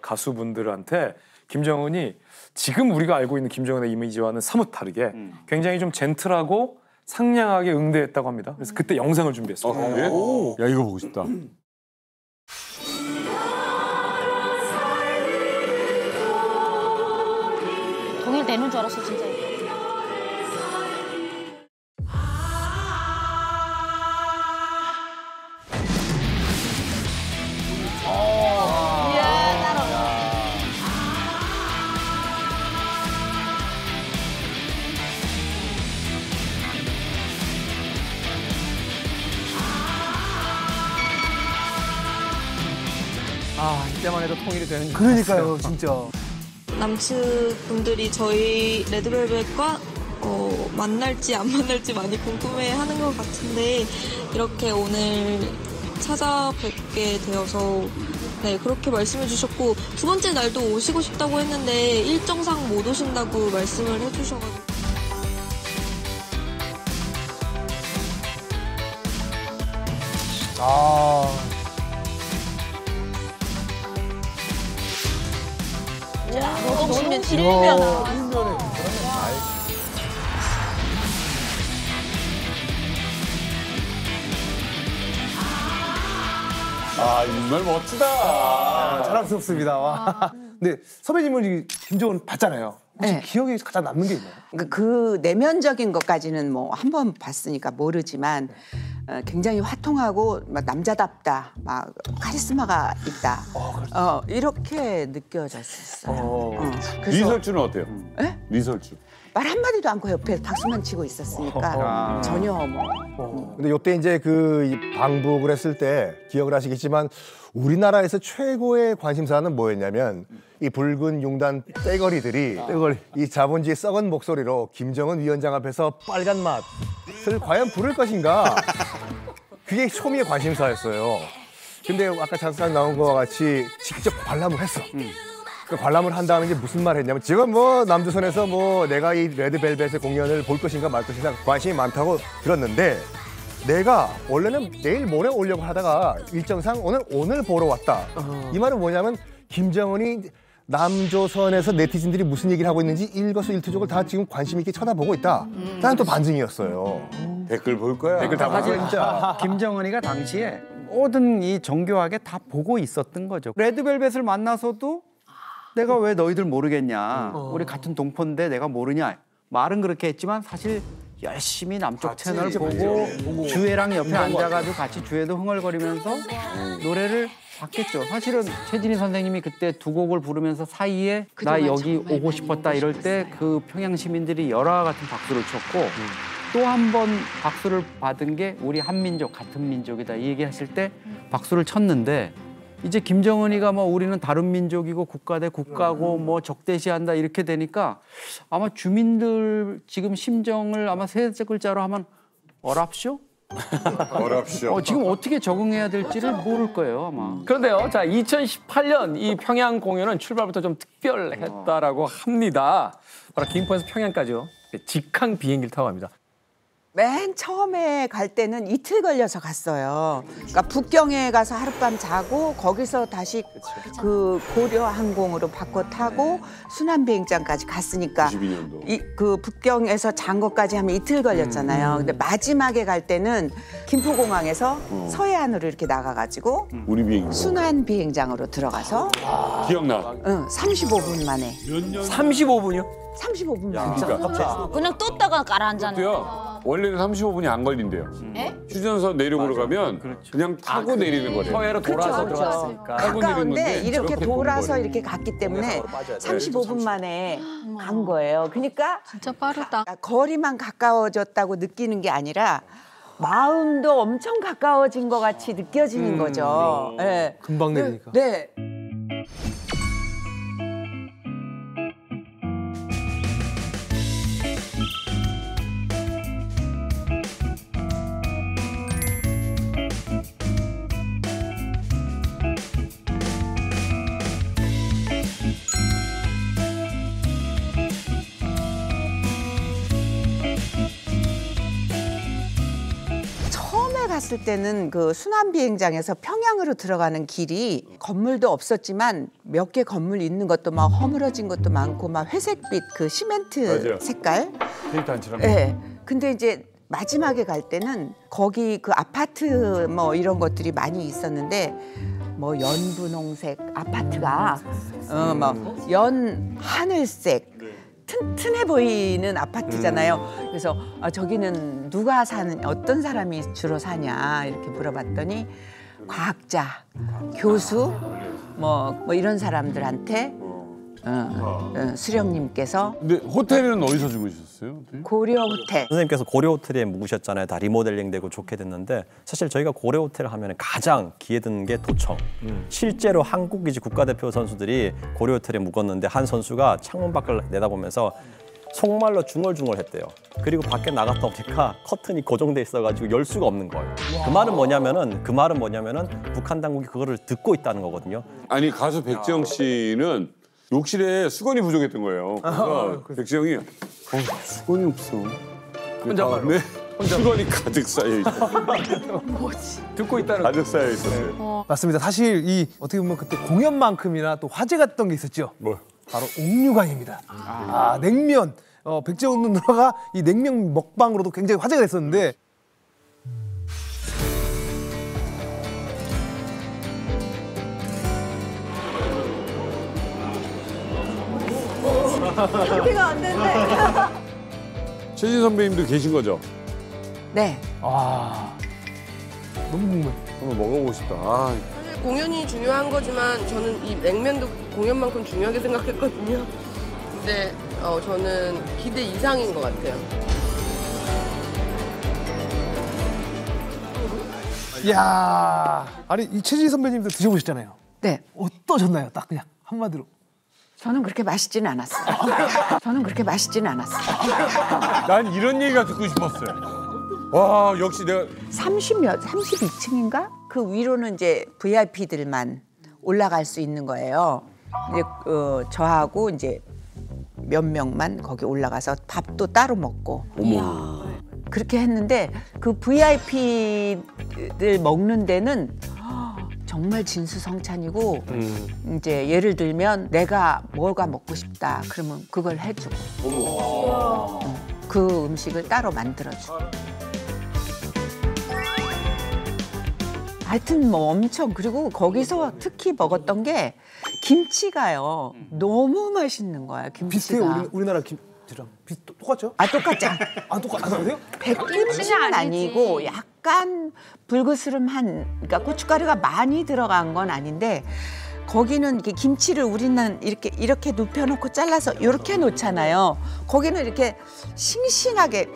S8: 가수분들한테 김정은이 지금 우리가 알고 있는 김정은의 이미지와는 사뭇 다르게 굉장히 좀 젠틀하고 상냥하게 응대했다고 합니다. 그래서 그때 영상을 준비했습니다.
S1: 야, 이거 보고 싶다.
S6: 통일되는 줄 알았어 진짜.
S5: 해서 통일이 되는지.
S2: 그러니까요, 진짜.
S7: 남측분들이 저희 레드벨벳과 만날지 안 만날지 많이 궁금해하는 것 같은데 이렇게 오늘 찾아뵙게 되어서 네 그렇게 말씀해 주셨고 두 번째 날도 오시고 싶다고 했는데 일정상 못 오신다고 말씀을 해주셔가지고
S6: 노동신문 1면
S1: 아, 정말 멋지다.
S2: 자랑스럽습니다. 와. 근데 선배님은 김정은 봤잖아요. 혹시
S20: 네.
S2: 기억에 가장 남는 게 있나요?
S20: 그 내면적인 것까지는 뭐 한 번 봤으니까 모르지만 굉장히 화통하고 막 남자답다, 막 카리스마가 있다. 이렇게 느껴졌었어요. 그래서
S1: 리설주는 어때요? 리설주.
S20: 말 한마디도 않고 옆에 박수만 치고 있었으니까 전혀 뭐.
S9: 근데 요때 이제 이 방북을 했을 때 기억을 하시겠지만 우리나라에서 최고의 관심사는 뭐였냐면 이 붉은 융단 떼거리들이 이 자본주의 썩은 목소리로 김정은 위원장 앞에서 빨간 맛을 과연 부를 것인가. 그게 초미의 관심사였어요. 근데 아까 잠깐 나온 것과 같이 직접 관람을 했어. 그 관람을 한 다음에 이제 무슨 말을 했냐면 지금 뭐 남조선에서 뭐 내가 이 레드벨벳의 공연을 볼 것인가 말 것인가 관심이 많다고 들었는데 내가 원래는 내일 모레 오려고 하다가 일정상 오늘 보러 왔다. 이 말은 뭐냐면 김정은이 남조선에서 네티즌들이 무슨 얘기를 하고 있는지 일거수일투족을 다 지금 관심 있게 쳐다보고 있다. 라는 또 반증이었어요.
S1: 댓글 볼 거야.
S10: 댓글 다 보고 진짜. 김정은이가 당시에 모든 이 정교하게 다 보고 있었던 거죠. 레드벨벳을 만나서도 내가 왜 너희들 모르겠냐. 우리 같은 동포인데 내가 모르냐. 말은 그렇게 했지만 사실 열심히 남쪽 채널 보고 주애랑 옆에 앉아가지고 같이 주애도 흥얼거리면서 노래를 봤겠죠. 사실은 최진희 선생님이 그때 두 곡을 부르면서 사이에 나 여기 오고 싶었다 이럴 때 그 평양 시민들이 열화 같은 박수를 쳤고 또 한 번 박수를 받은 게 우리 한민족 같은 민족이다 이 얘기하실 때 박수를 쳤는데 이제 김정은이가 뭐 우리는 다른 민족이고 국가 대 국가고 뭐 적대시한다 이렇게 되니까 아마 주민들 지금 심정을 아마 세 글자로 하면 어랍쇼?
S1: 어랍쇼.
S10: 지금 어떻게 적응해야 될지를 모를 거예요 아마.
S5: 그런데요, 자 2018년 이 평양 공연은 출발부터 좀 특별했다라고 합니다. 바로 김포에서 평양까지요. 직항 비행기를 타고 갑니다.
S20: 맨 처음에 갈 때는 이틀 걸려서 갔어요. 그러니까 북경에 가서 하룻밤 자고 거기서 다시 그 고려항공으로 바꿔 타고 순환비행장까지 갔으니까
S1: 92년도.
S20: 그 북경에서 장거까지 하면 이틀 걸렸잖아요. 근데 마지막에 갈 때는 김포공항에서 서해안으로 이렇게 나가가지고
S1: 우리 비행기.
S20: 순환비행장으로 들어가서
S1: 기억나.
S20: 35분 만에.
S5: 35분이요?
S20: 35분 만에.
S1: 그러니까.
S6: 그냥 떴다가 가라앉았네.
S1: 원래는 35분이 안 걸린대요. 휴전선 내륙으로 가면 그냥 타고 내리는 거래요.
S5: 서해로 돌아서 들어갔으니까.
S20: 가까운데 이렇게 돌아서 이렇게 갔기 때문에 35분 만에 간 거예요. 그러니까
S3: 진짜 빠르다.
S20: 거리만 가까워졌다고 느끼는 게 아니라 마음도 엄청 가까워진 것 같이 느껴지는 거죠. 네.
S2: 금방 내리니까.
S20: 네. 갔을 때는 그 순환비행장에서 평양으로 들어가는 길이 건물도 없었지만 몇 개 건물 있는 것도 막 허물어진 것도 많고 막 회색빛 그 시멘트
S1: 맞아요.
S20: 색깔.
S1: 데이트한처럼.
S20: 네. 근데 이제 마지막에 갈 때는 거기 그 아파트 뭐 이런 것들이 많이 있었는데 뭐 연분홍색 아파트가 막 연 하늘색 튼튼해 보이는 아파트잖아요. 그래서 저기는 누가 사는 어떤 사람이 주로 사냐 이렇게 물어봤더니 과학자, 교수 뭐 이런 사람들한테 수령님께서.
S1: 근데 호텔은 어디서 주무셨어요?
S20: 고려 호텔.
S15: 선생님께서 고려 호텔에 묵으셨잖아요. 다 리모델링되고 좋게 됐는데 사실 저희가 고려 호텔 하면 가장 기에 드는 게 도청. 실제로 한국 이제 국가대표 선수들이 고려 호텔에 묵었는데 한 선수가 창문 밖을 내다보면서 속말로 중얼중얼했대요. 그리고 밖에 나갔다 오니까 커튼이 고정돼 있어가지고 열 수가 없는 거예요. 그 말은 뭐냐면은 북한 당국이 그거를 듣고 있다는 거거든요.
S1: 아니 가수 백지영 씨는 욕실에 수건이 부족했던 거예요. 그래서 백지영이 수건이 없어.
S5: 혼잣말로.
S1: 수건이 가득 쌓여 있어.
S3: 뭐지?
S5: 듣고 있다는.
S1: 가득 쌓여 있었어요.
S2: 맞습니다. 사실 이 어떻게 보면 그때 공연만큼이나 또 화제가 됐던 게 있었죠.
S1: 뭐?
S2: 바로 옥류관입니다. 냉면. 백지영 누나가 이 냉면 먹방으로도 굉장히 화제가 됐었는데
S20: 이렇게가 안 되는데.
S1: 최진 선배님도 계신 거죠?
S20: 네.
S2: 너무 궁금해.
S1: 한번 먹어보고 싶다.
S12: 사실 공연이 중요한 거지만 저는 이 냉면도 공연만큼 중요하게 생각했거든요. 근데 저는 기대 이상인 것 같아요.
S2: 이야. 아니 이 최진 선배님도 드셔보셨잖아요.
S20: 네.
S2: 어떠셨나요? 딱 그냥 한마디로.
S20: 저는 그렇게 맛있지는 않았어요.
S1: 난 이런 얘기가 듣고 싶었어요. 와 역시 내가
S20: 32층인가? 그 위로는 이제 VIP들만 올라갈 수 있는 거예요. 이제 저하고 이제 몇 명만 거기 올라가서 밥도 따로 먹고.
S1: 어머.
S20: 그렇게 했는데 그 VIP들 먹는 데는 정말 진수성찬이고 이제 예를 들면 내가 뭐가 먹고 싶다 그러면 그걸 해주고 그 음식을 따로 만들어주고. 하여튼 뭐 엄청. 그리고 거기서 특히 먹었던 게 김치가요. 너무 맛있는 거야. 김치가.
S2: 비슷해요. 우리나라 김치랑 똑같죠?
S20: 똑같지.
S2: 똑같아요?
S20: 백김치는 아니고 약간 불그스름한, 그러니까 고춧가루가 많이 들어간 건 아닌데 거기는 이렇게 김치를 우리는 이렇게 눕혀놓고 잘라서 이렇게 놓잖아요. 거기는 이렇게 싱싱하게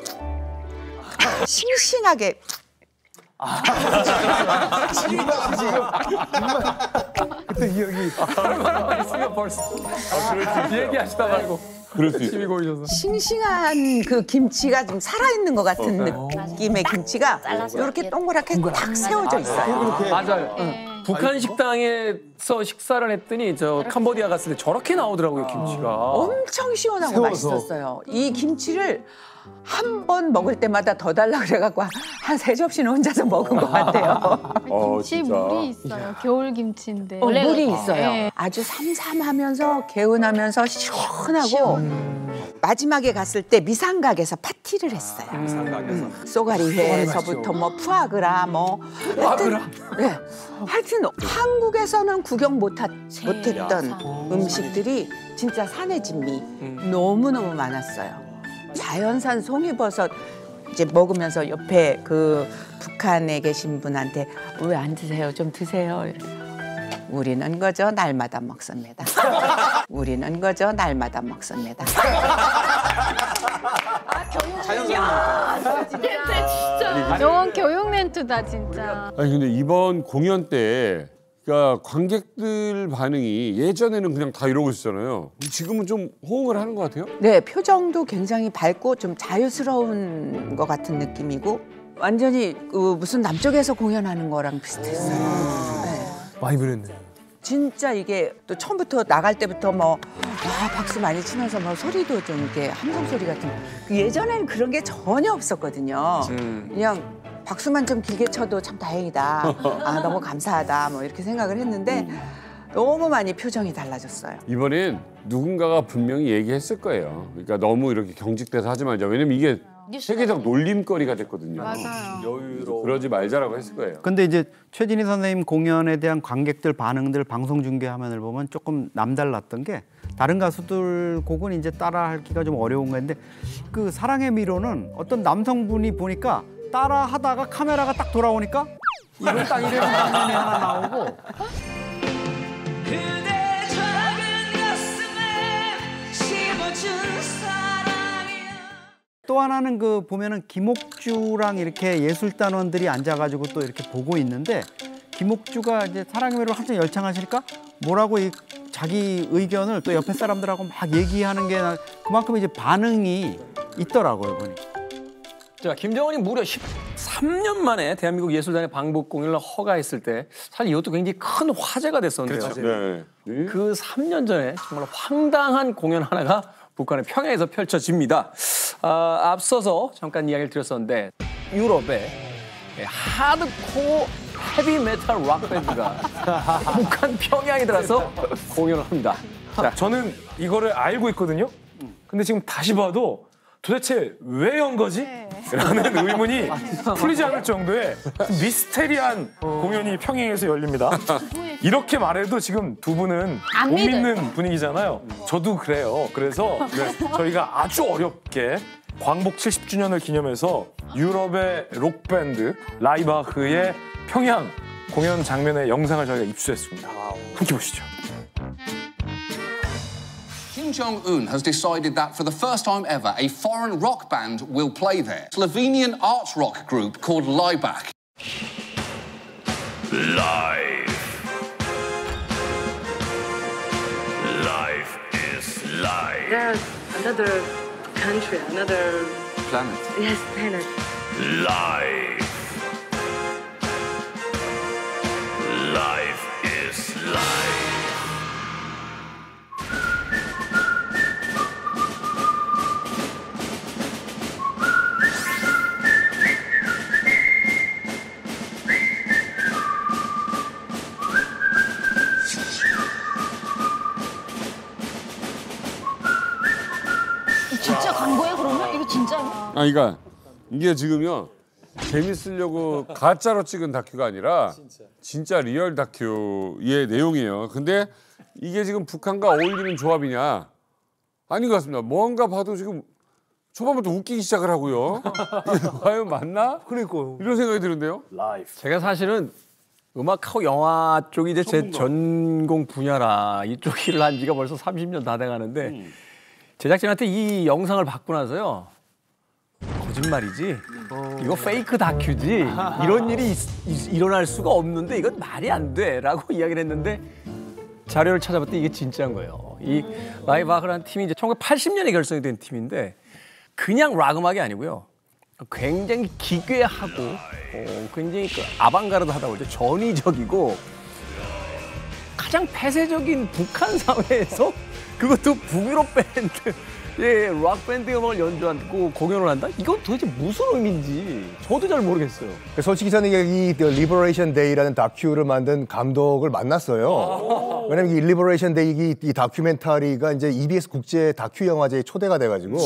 S2: 그때 기억이
S5: 얼마나 있으면 벌써 얘기하시다 말고
S1: 그럴 수 있어.
S20: 싱싱한 그 김치가 좀 살아있는 것 같은 느낌의 김치가 이렇게 동그랗게 딱 세워져 있어요.
S5: 맞아요. 북한 식당에서 식사를 했더니 저 캄보디아 갔을 때 저렇게 나오더라고요, 김치가.
S20: 엄청 시원하고 맛있었어요. 이 김치를 한 번 먹을 때마다 더 달라 그래갖고 한 3접시는 혼자서 먹은 것 같아요.
S3: 김치 물이 있어요. 겨울 김치인데.
S20: 물이 있어요. 아주 삼삼하면서 개운하면서 시원하고 마지막에 갔을 때 미상각에서 파티를 했어요. 쏘가리회에서부터 뭐 푸아그라 뭐 네. 하여튼 한국에서는 구경 못했던 음식들이 진짜 산의 진미 너무너무 많았어요. 자연산 송이버섯 이제 먹으면서 옆에 그 북한에 계신 분한테 왜 안 드세요? 좀 드세요. 우리는 거저 날마다 먹습니다. 우리는 거저 날마다 먹습니다.
S3: 진짜. 저건 교육 멘트다 진짜.
S1: 아니 근데 이번 공연 때 그러니까 관객들 반응이 예전에는 그냥 다 이러고 있었잖아요. 지금은 좀 호응을 하는 것 같아요?
S20: 네, 표정도 굉장히 밝고 좀 자유스러운 것 같은 느낌이고 완전히 무슨 남쪽에서 공연하는 거랑 비슷했어요. 네.
S2: 많이 변했네.
S20: 진짜 이게 또 처음부터 나갈 때부터 뭐 박수 많이 치면서 뭐 소리도 좀 이렇게 함성 소리 같은 예전에는 그런 게 전혀 없었거든요. 그냥 박수만 좀 길게 쳐도 참 다행이다. 너무 감사하다. 뭐 이렇게 생각을 했는데 너무 많이 표정이 달라졌어요.
S1: 이번엔 누군가가 분명히 얘기했을 거예요. 그러니까 너무 이렇게 경직돼서 하지 말자. 왜냐면 이게 세계적 놀림거리가 됐거든요.
S3: 맞아요.
S1: 그러지 말자라고 했을 거예요.
S10: 근데 이제 최진희 선생님 공연에 대한 관객들 반응들 방송 중계 화면을 보면 조금 남달랐던 게 다른 가수들 곡은 이제 따라하기가 좀 어려운 건데 그 사랑의 미로는 어떤 남성분이 보니까 따라 하다가 카메라가 딱 돌아오니까 이런 딱 이런 장면이 하나 나오고
S21: 그대 작은 가슴에
S10: 또 하나는 그 보면은 김옥주랑 이렇게 예술단원들이 앉아가지고 또 이렇게 보고 있는데 김옥주가 이제 사랑의 매를 한참 열창하시니까 뭐라고 자기 의견을 또 옆에 사람들하고 막 얘기하는 게 그만큼 이제 반응이 있더라고요, 보니.
S5: 자, 김정은이 무려 13년 만에 대한민국 예술단의 방북 공연을 허가했을 때 사실 이것도 굉장히 큰 화제가 됐었는데요.
S1: 그렇죠. 네.
S5: 그 3년 전에 정말 황당한 공연 하나가 북한의 평양에서 펼쳐집니다. 앞서서 잠깐 이야기를 드렸었는데 유럽의 하드코어 헤비 메탈 락 밴드가 북한 평양에 들어서 공연을 합니다.
S8: 자, 저는 이거를 알고 있거든요. 근데 지금 다시 봐도 도대체 왜 연 거지? 라는 의문이 풀리지 않을 정도의 미스테리한 공연이 평양에서 열립니다. 이렇게 말해도 지금 두 분은 못 믿는 분위기잖아요. 저도 그래요. 그래서 저희가 아주 어렵게 광복 70주년을 기념해서 유럽의 록밴드 라이바흐의 평양 공연 장면의 영상을 저희가 입수했습니다. 함께 보시죠.
S11: Kim Jong-un has decided that for the first time ever, a foreign rock band will play there. Slovenian arts rock group called Laibach.
S16: Life is life.
S22: There's another country, another
S11: Planet.
S22: yes planet.
S16: Life. Life is life.
S6: 진짜 광고예요 그러면? 이거 진짜요?
S1: 그러니까 이게 지금요 재밌으려고 가짜로 찍은 다큐가 아니라 진짜 리얼 다큐의 내용이에요. 근데 이게 지금 북한과 어울리는 조합이냐? 아닌 것 같습니다. 뭔가 봐도 지금 초반부터 웃기기 시작을 하고요. 과연 맞나?
S2: 그러니까요.
S1: 이런 생각이 드는데요.
S5: 제가 사실은 음악하고 영화 쪽이 이제 제 전공 분야라 이쪽 일을 한 지가 벌써 30년 다 돼가는데 제작진한테 이 영상을 받고 나서요. 거짓말이지. 이거 페이크 다큐지. 이런 일이 일어날 수가 없는데 이건 말이 안 돼라고 이야기를 했는데 자료를 찾아봤더니 이게 진짜인 거예요. 이 라이바흐라는 팀이 이제 1980년에 결성이 된 팀인데 그냥 락 음악이 아니고요. 굉장히 기괴하고 굉장히 아방가르드하다고 그러죠. 전위적이고 가장 폐쇄적인 북한 사회에서 그것도 북유럽 밴드의 락 밴드 음악을 연주하고 공연을 한다? 이건 도대체 무슨 의미인지 저도 잘 모르겠어요.
S9: 솔직히 저는 이 리버레이션 데이라는 다큐를 만든 감독을 만났어요. 왜냐면 이 리버레이션 데이 이 다큐멘터리가 이제 EBS 국제 다큐 영화제에 초대가 돼가지고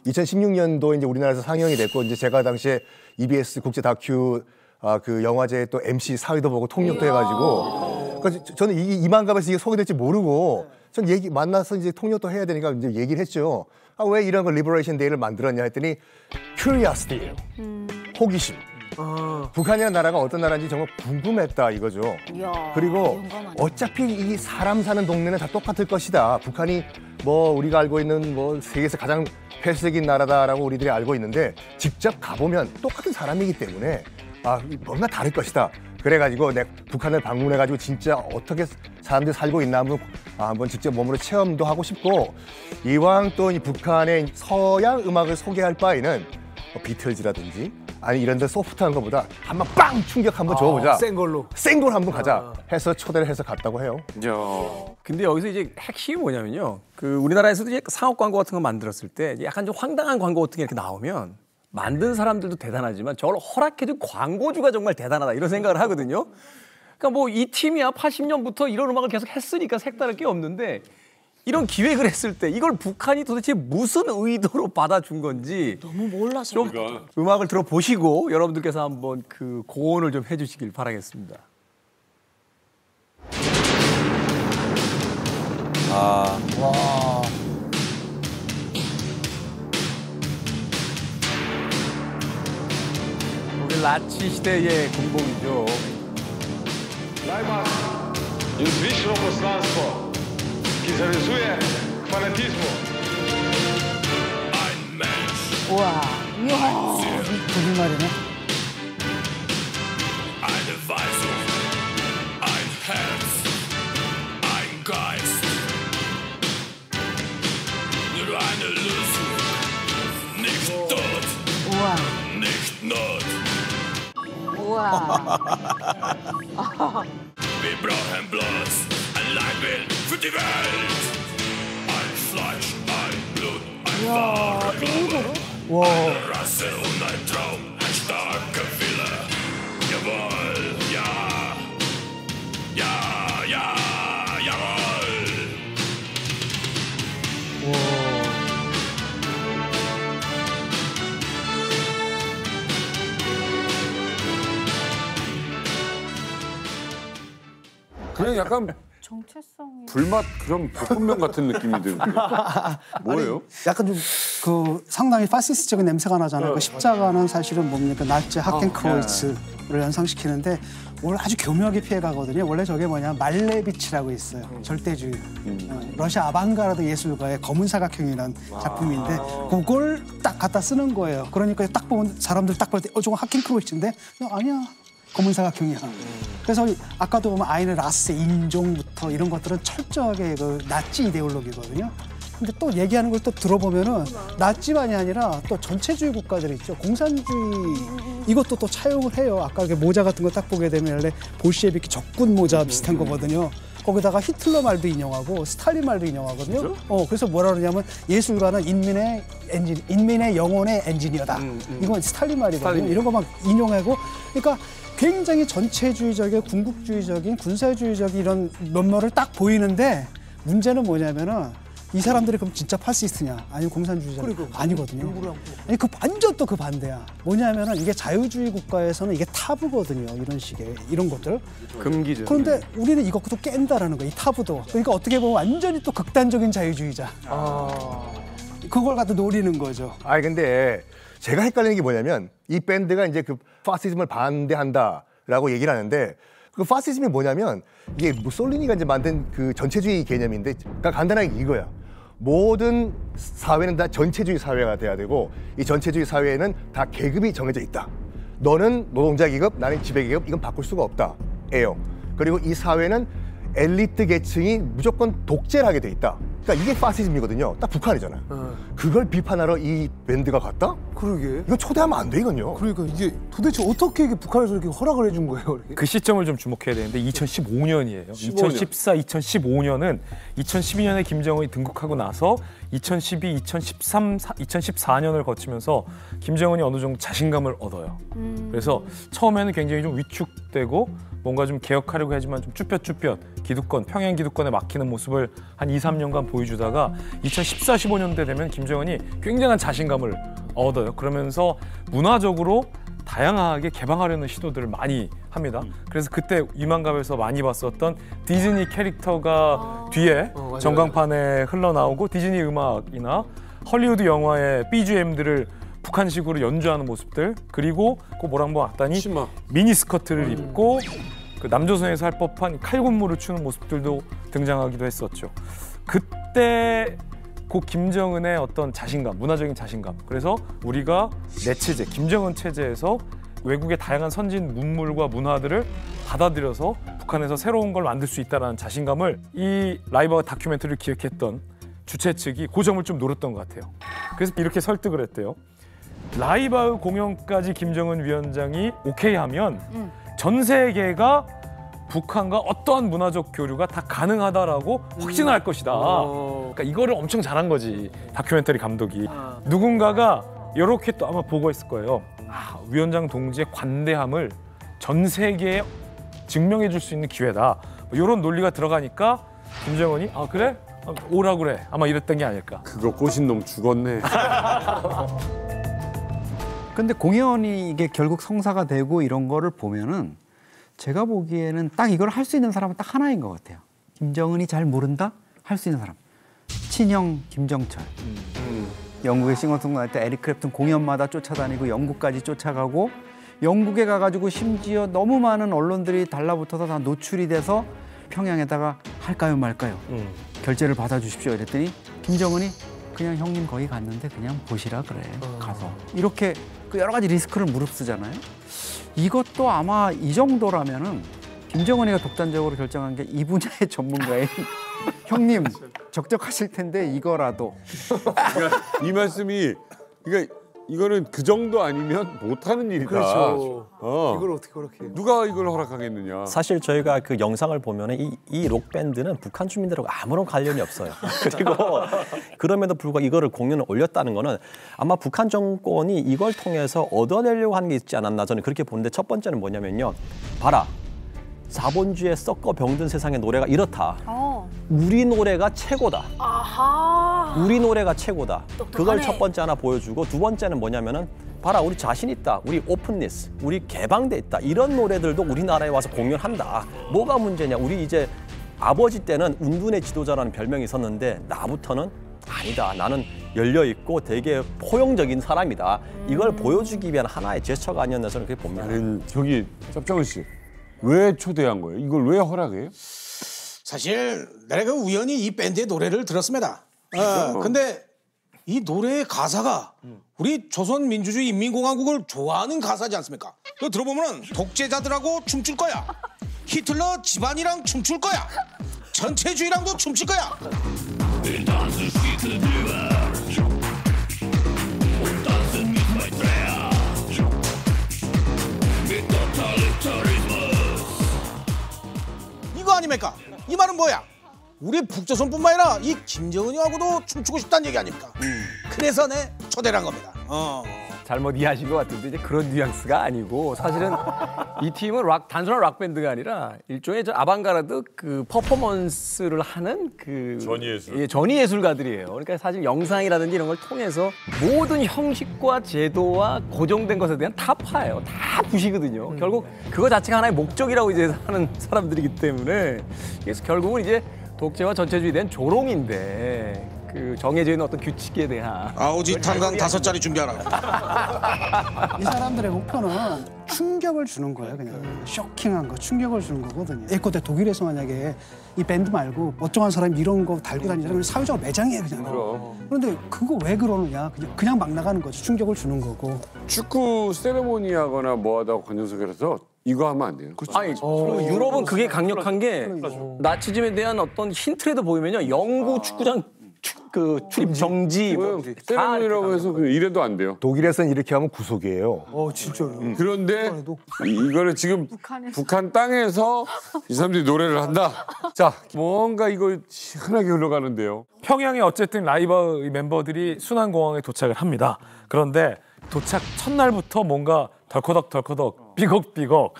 S9: 2016년도 이제 우리나라에서 상영이 됐고 이제 제가 당시에 EBS 국제 다큐 그 영화제 또 MC 사회도 보고 통역도 해가지고 그러니까 저는 이만갑에서 이게 소개될지 모르고 전 만나서 이제 통역도 해야 되니까 이제 얘기를 했죠. 왜 이런 거 리버레이션 데이를 만들었냐 했더니 큐리어시티예요. 호기심. 북한이라는 나라가 어떤 나라인지 정말 궁금했다 이거죠. 그리고 어차피 이 사람 사는 동네는 다 똑같을 것이다. 북한이 뭐 우리가 알고 있는 뭐 세계에서 가장 폐쇄적인 나라다라고 우리들이 알고 있는데 직접 가보면 똑같은 사람이기 때문에 뭔가 다를 것이다. 그래가지고 내가 북한을 방문해가지고 진짜 어떻게 사람들이 살고 있나 한번 직접 몸으로 체험도 하고 싶고 이왕 또 이 북한의 서양 음악을 소개할 바에는 비틀즈라든지 아니 이런 데 소프트한 것보다 한번 빵 충격 한번 줘보자.
S2: 센 걸로.
S9: 센 걸 한번 가자 해서 초대를 해서 갔다고 해요.
S5: 근데 여기서 이제 핵심이 뭐냐면요. 그 우리나라에서도 이제 상업 광고 같은 거 만들었을 때 약간 좀 황당한 광고 같은 게 이렇게 나오면 만든 사람들도 대단하지만 저걸 허락해준 광고주가 정말 대단하다 이런 생각을 하거든요. 그러니까 뭐 이 팀이야 80년부터 이런 음악을 계속 했으니까 색다를 게 없는데 이런 기획을 했을 때 이걸 북한이 도대체 무슨 의도로 받아준 건지
S6: 너무 몰라서
S5: 좀 음악을 들어보시고 여러분들께서 한번 그 고언을 좀 해주시길 바라겠습니다.
S2: 와.
S5: 우리 나치 시대의 군복이죠.
S23: Laibach jest wyższą poslanstwo, które zarysuje fanatyzmu.
S16: Ein Mensch
S20: 우와. 이야.
S13: 거짓말이네.
S16: Eine Weisung, ein Herz, ein Geist. Nur eine Lösung, nicht Tod,
S20: 우와.
S16: nicht Not.
S20: 우와.
S16: Wir brauchen bloß ein Leitbild für die Welt. Ein Fleisch, ein Blut, ein wahrer Glaube. Eine Rasse und ein Traum, ein starker Wille. Jawohl, ja. Ja, ja, jawohl.
S1: 그냥 약간
S3: 정체성이
S1: 불맛 그런 볶음면 같은 느낌이 드는데 뭐예요?
S13: 약간 좀 그 상당히 파시스트적인 냄새가 나잖아요. 그 십자가는 사실은 뭡니까? 나치 하켄크로이츠를 연상시키는데 오늘 아주 교묘하게 피해가거든요. 원래 저게 뭐냐 말레비치라고 있어요. 절대주의. 러시아 아방가르드 예술가의 검은 사각형이라는 작품인데 그걸 딱 갖다 쓰는 거예요. 그러니까 딱 보면 사람들 딱 볼 때 저거 하켄크로이츠인데 아니야. 검은 사각형이야. 그래서 아까도 보면 아이네 라스, 인종부터 이런 것들은 철저하게 그 나치 이데올로기거든요. 근데 또 얘기하는 걸 또 들어보면은 나치만이 아니라 또 전체주의 국가들 있죠. 공산주의 이것도 또 차용을 해요. 아까 이렇게 모자 같은 거 딱 보게 되면 원래 볼셰비키 적군 모자 비슷한 거거든요. 거기다가 히틀러 말도 인용하고 스탈린 말도 인용하거든요. 그래서 뭐라 그러냐면 예술가는 인민의 영혼의 엔지니어다. 이건 스탈린 말이거든요. 이런 거 막 인용하고 그러니까 굉장히 전체주의적인 군국주의적인 군사주의적인 이런 면모를 딱 보이는데 문제는 뭐냐면은 이 사람들이 그럼 진짜 파시스트냐 아니면 공산주의자냐 아니거든요. 아니 그 완전 또 그 반대야. 뭐냐면은 이게 자유주의 국가에서는 이게 타부거든요. 이런 식의 이런 것들.
S8: 금기죠.
S13: 그런데 우리는 이것도 깬다라는 거야. 이 타부도. 그러니까 어떻게 보면 완전히 또 극단적인 자유주의자. 그걸 갖다 노리는 거죠.
S9: 아니 근데 제가 헷갈리는 게 뭐냐면 이 밴드가 이제 그 파시즘을 반대한다라고 얘기를 하는데 그 파시즘이 뭐냐면 이게 무솔리니가 이제 만든 그 전체주의 개념인데 그러니까 간단하게 이거야. 모든 사회는 다 전체주의 사회가 돼야 되고 이 전체주의 사회에는 다 계급이 정해져 있다. 너는 노동자 계급, 나는 지배 계급, 이건 바꿀 수가 없다. 예요. 그리고 이 사회는 엘리트 계층이 무조건 독재를 하게 돼 있다. 그러니까 이게 파시즘이거든요. 딱 북한이잖아요. 그걸 비판하러 이 밴드가 갔다?
S2: 그러게.
S9: 이거 초대하면 안 되거든요.
S2: 그러니까 이게 도대체 어떻게 이게 북한에서 이렇게 허락을 해준 거예요? 이렇게?
S8: 그 시점을 좀 주목해야 되는데 2015년이에요. 2014, 2015년은 2012년에 김정은이 등극하고 나서 2012, 2013, 2014년을 거치면서 김정은이 어느 정도 자신감을 얻어요. 그래서 처음에는 굉장히 좀 위축되고 뭔가 좀 개혁하려고 하지만 좀 쭈뼛쭈뼛 기득권, 평양 기득권에 막히는 모습을 한 2, 3년간 보여주다가 2014, 15년대 되면 김정은이 굉장한 자신감을 얻어요. 그러면서 문화적으로 다양하게 개방하려는 시도들을 많이 합니다. 그래서 그때 유망갑에서 많이 봤었던 디즈니 캐릭터가 뒤에 전광판에 흘러나오고 디즈니 음악이나 헐리우드 영화의 BGM들을 북한식으로 연주하는 모습들, 그리고 그 뭐랑 뭐 왔다니 미니스커트를 입고 그 남조선에서 할 법한 칼군무를 추는 모습들도 등장하기도 했었죠. 그때 그 김정은의 어떤 자신감, 문화적인 자신감. 그래서 우리가 내 체제, 김정은 체제에서 외국의 다양한 선진 문물과 문화들을 받아들여서 북한에서 새로운 걸 만들 수 있다는 자신감을 이 라이브 다큐멘터리를 기획했던 주최 측이 그 점을 좀 노렸던 것 같아요. 그래서 이렇게 설득을 했대요. 라이브 공연까지 김정은 위원장이 오케이 하면 전 세계가 북한과 어떠한 문화적 교류가 다 가능하다라고 확신을 할 것이다. 그러니까 이거를 엄청 잘한 거지, 다큐멘터리 감독이. 누군가가 이렇게 또 아마 보고했을 거예요. 위원장 동지의 관대함을 전 세계에 증명해 줄 수 있는 기회다. 이런 논리가 들어가니까 김정은이 그래? 오라고 그래. 아마 이랬던 게 아닐까.
S1: 그거 꼬신 놈 죽었네.
S10: 근데 공연이 이게 결국 성사가 되고 이런 거를 보면은 제가 보기에는 딱 이걸 할 수 있는 사람은 딱 하나인 것 같아요. 김정은이 잘 모른다? 할 수 있는 사람. 친형 김정철. 영국의 싱어송라이터 에릭 크랩튼 공연마다 쫓아다니고 영국까지 쫓아가고 영국에 가가지고 심지어 너무 많은 언론들이 달라붙어서 다 노출이 돼서 평양에다가 할까요 말까요? 결제를 받아주십시오 이랬더니 김정은이 그냥 형님 거기 갔는데 그냥 보시라 그래 가서 이렇게 그 여러 가지 리스크를 무릅쓰잖아요. 이것도 아마 이 정도라면은 김정은이가 독단적으로 결정한 게 이 분야의 전문가인 형님 적적하실 텐데 이거라도
S1: 그러니까 이 말씀이 그러니까 이거는 그 정도 아니면 못하는 일이다.
S2: 그렇죠. 이걸 어떻게 그렇게
S1: 누가 이걸 허락하겠느냐.
S15: 사실 저희가 그 영상을 보면은 이 록밴드는 북한 주민들하고 아무런 관련이 없어요. 그리고 그럼에도 불구하고 이거를 공연을 올렸다는 거는 아마 북한 정권이 이걸 통해서 얻어내려고 하는 게 있지 않았나 저는 그렇게 보는데 첫 번째는 뭐냐면요. 봐라. 자본주의에 썩고 병든 세상의 노래가 이렇다. 우리 노래가 최고다.
S6: 아하.
S15: 우리 노래가 최고다.
S6: 똑똑하네.
S15: 그걸 첫 번째 하나 보여주고 두 번째는 뭐냐면은 봐라 우리 자신 있다. 우리 오픈니스. 우리 개방돼 있다. 이런 노래들도 우리나라에 와서 공연한다. 뭐가 문제냐. 우리 이제 아버지 때는 운둔의 지도자라는 별명이 있었는데 나부터는 아니다. 나는 열려있고 되게 포용적인 사람이다. 이걸 보여주기 위한 하나의 제스처가 아니었나 저는 그렇게 봅니다.
S1: 저기 짭정은 씨. 왜 초대한 거예요? 이걸 왜 허락해요?
S4: 사실 내가 우연히 이 밴드의 노래를 들었습니다. 근데 이 노래의 가사가 우리 조선민주주의 인민공화국을 좋아하는 가사지 않습니까? 그거 들어보면 독재자들하고 춤출 거야. 히틀러 집안이랑 춤출 거야. 전체주의랑도 춤출 거야. 이거 아닙니까? 이 말은 뭐야? 우리 북조선뿐만 아니라 이 김정은이하고도 춤추고 싶다는 얘기 아닙니까? 그래서 내 초대를 한 겁니다.
S5: 잘못 이해하신 것 같은데 이제 그런 뉘앙스가 아니고 사실은 이 팀은 단순한 락 밴드가 아니라 일종의 아방가르드 그 퍼포먼스를 하는 그
S1: 전위예술.
S5: 전위예술가들이에요. 그러니까 사실 영상이라든지 이런 걸 통해서 모든 형식과 제도와 고정된 것에 대한 타파예요. 다 부시거든요. 결국 그거 자체가 하나의 목적이라고 이제 하는 사람들이기 때문에 그래서 결국은 이제 독재와 전체주의에 대한 조롱인데. 그 정해져 있는 어떤 규칙에 대한
S4: 아우지 탄광 5자리 준비하라.
S13: 이 사람들의 목표는 충격을 주는 거예요. 그냥 쇼킹한 거, 충격을 주는 거거든요. 예컨대 독일에서 만약에 이 밴드 말고 멀쩡한 사람이 이런 거 달고 다니면 사회적으로 매장이에요, 그냥. 그런데 그거 왜 그러느냐? 그냥 막 나가는 거죠. 충격을 주는 거고.
S1: 축구 세레모니 하거나 뭐하다 관중석에서 이거 하면 안 돼요.
S5: 아니, 유럽은 그게 강력한 게 나치즘에 대한 어떤 힌트라도 보이면요. 영구 축구장 출입 정지
S1: 세레모니라고 해서 이래도 안 돼요.
S14: 독일에서는 이렇게 하면 구속이에요.
S2: 진짜요.
S1: 그런데 이거를 지금 북한 땅에서 이 사람들이 노래를 한다. 자, 뭔가 이거 희한하게 흘러가는데요.
S8: 평양에 어쨌든 라이브 멤버들이 순환공항에 도착을 합니다. 그런데 도착 첫날부터 뭔가 덜커덕 삐걱삐걱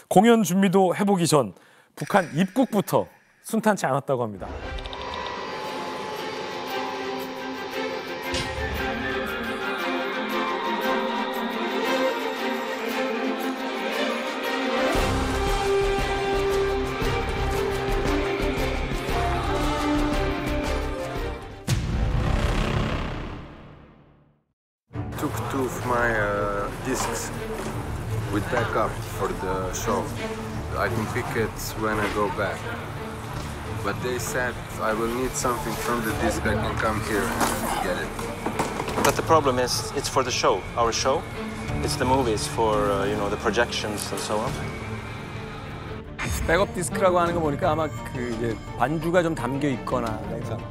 S8: 공연 준비도 해보기 전 북한 입국부터 순탄치 않았다고 합니다.
S18: Took two of my discs with backup for the show. I can pick it when I go back. But they said I will need something from the disc. I can come here and get it.
S17: But the problem is, it's for the show, our show. It's the movies for the projections and so on.
S5: 백업 디스크라고 하는 거 보니까 아마 그 이제 반주가 좀 담겨 있거나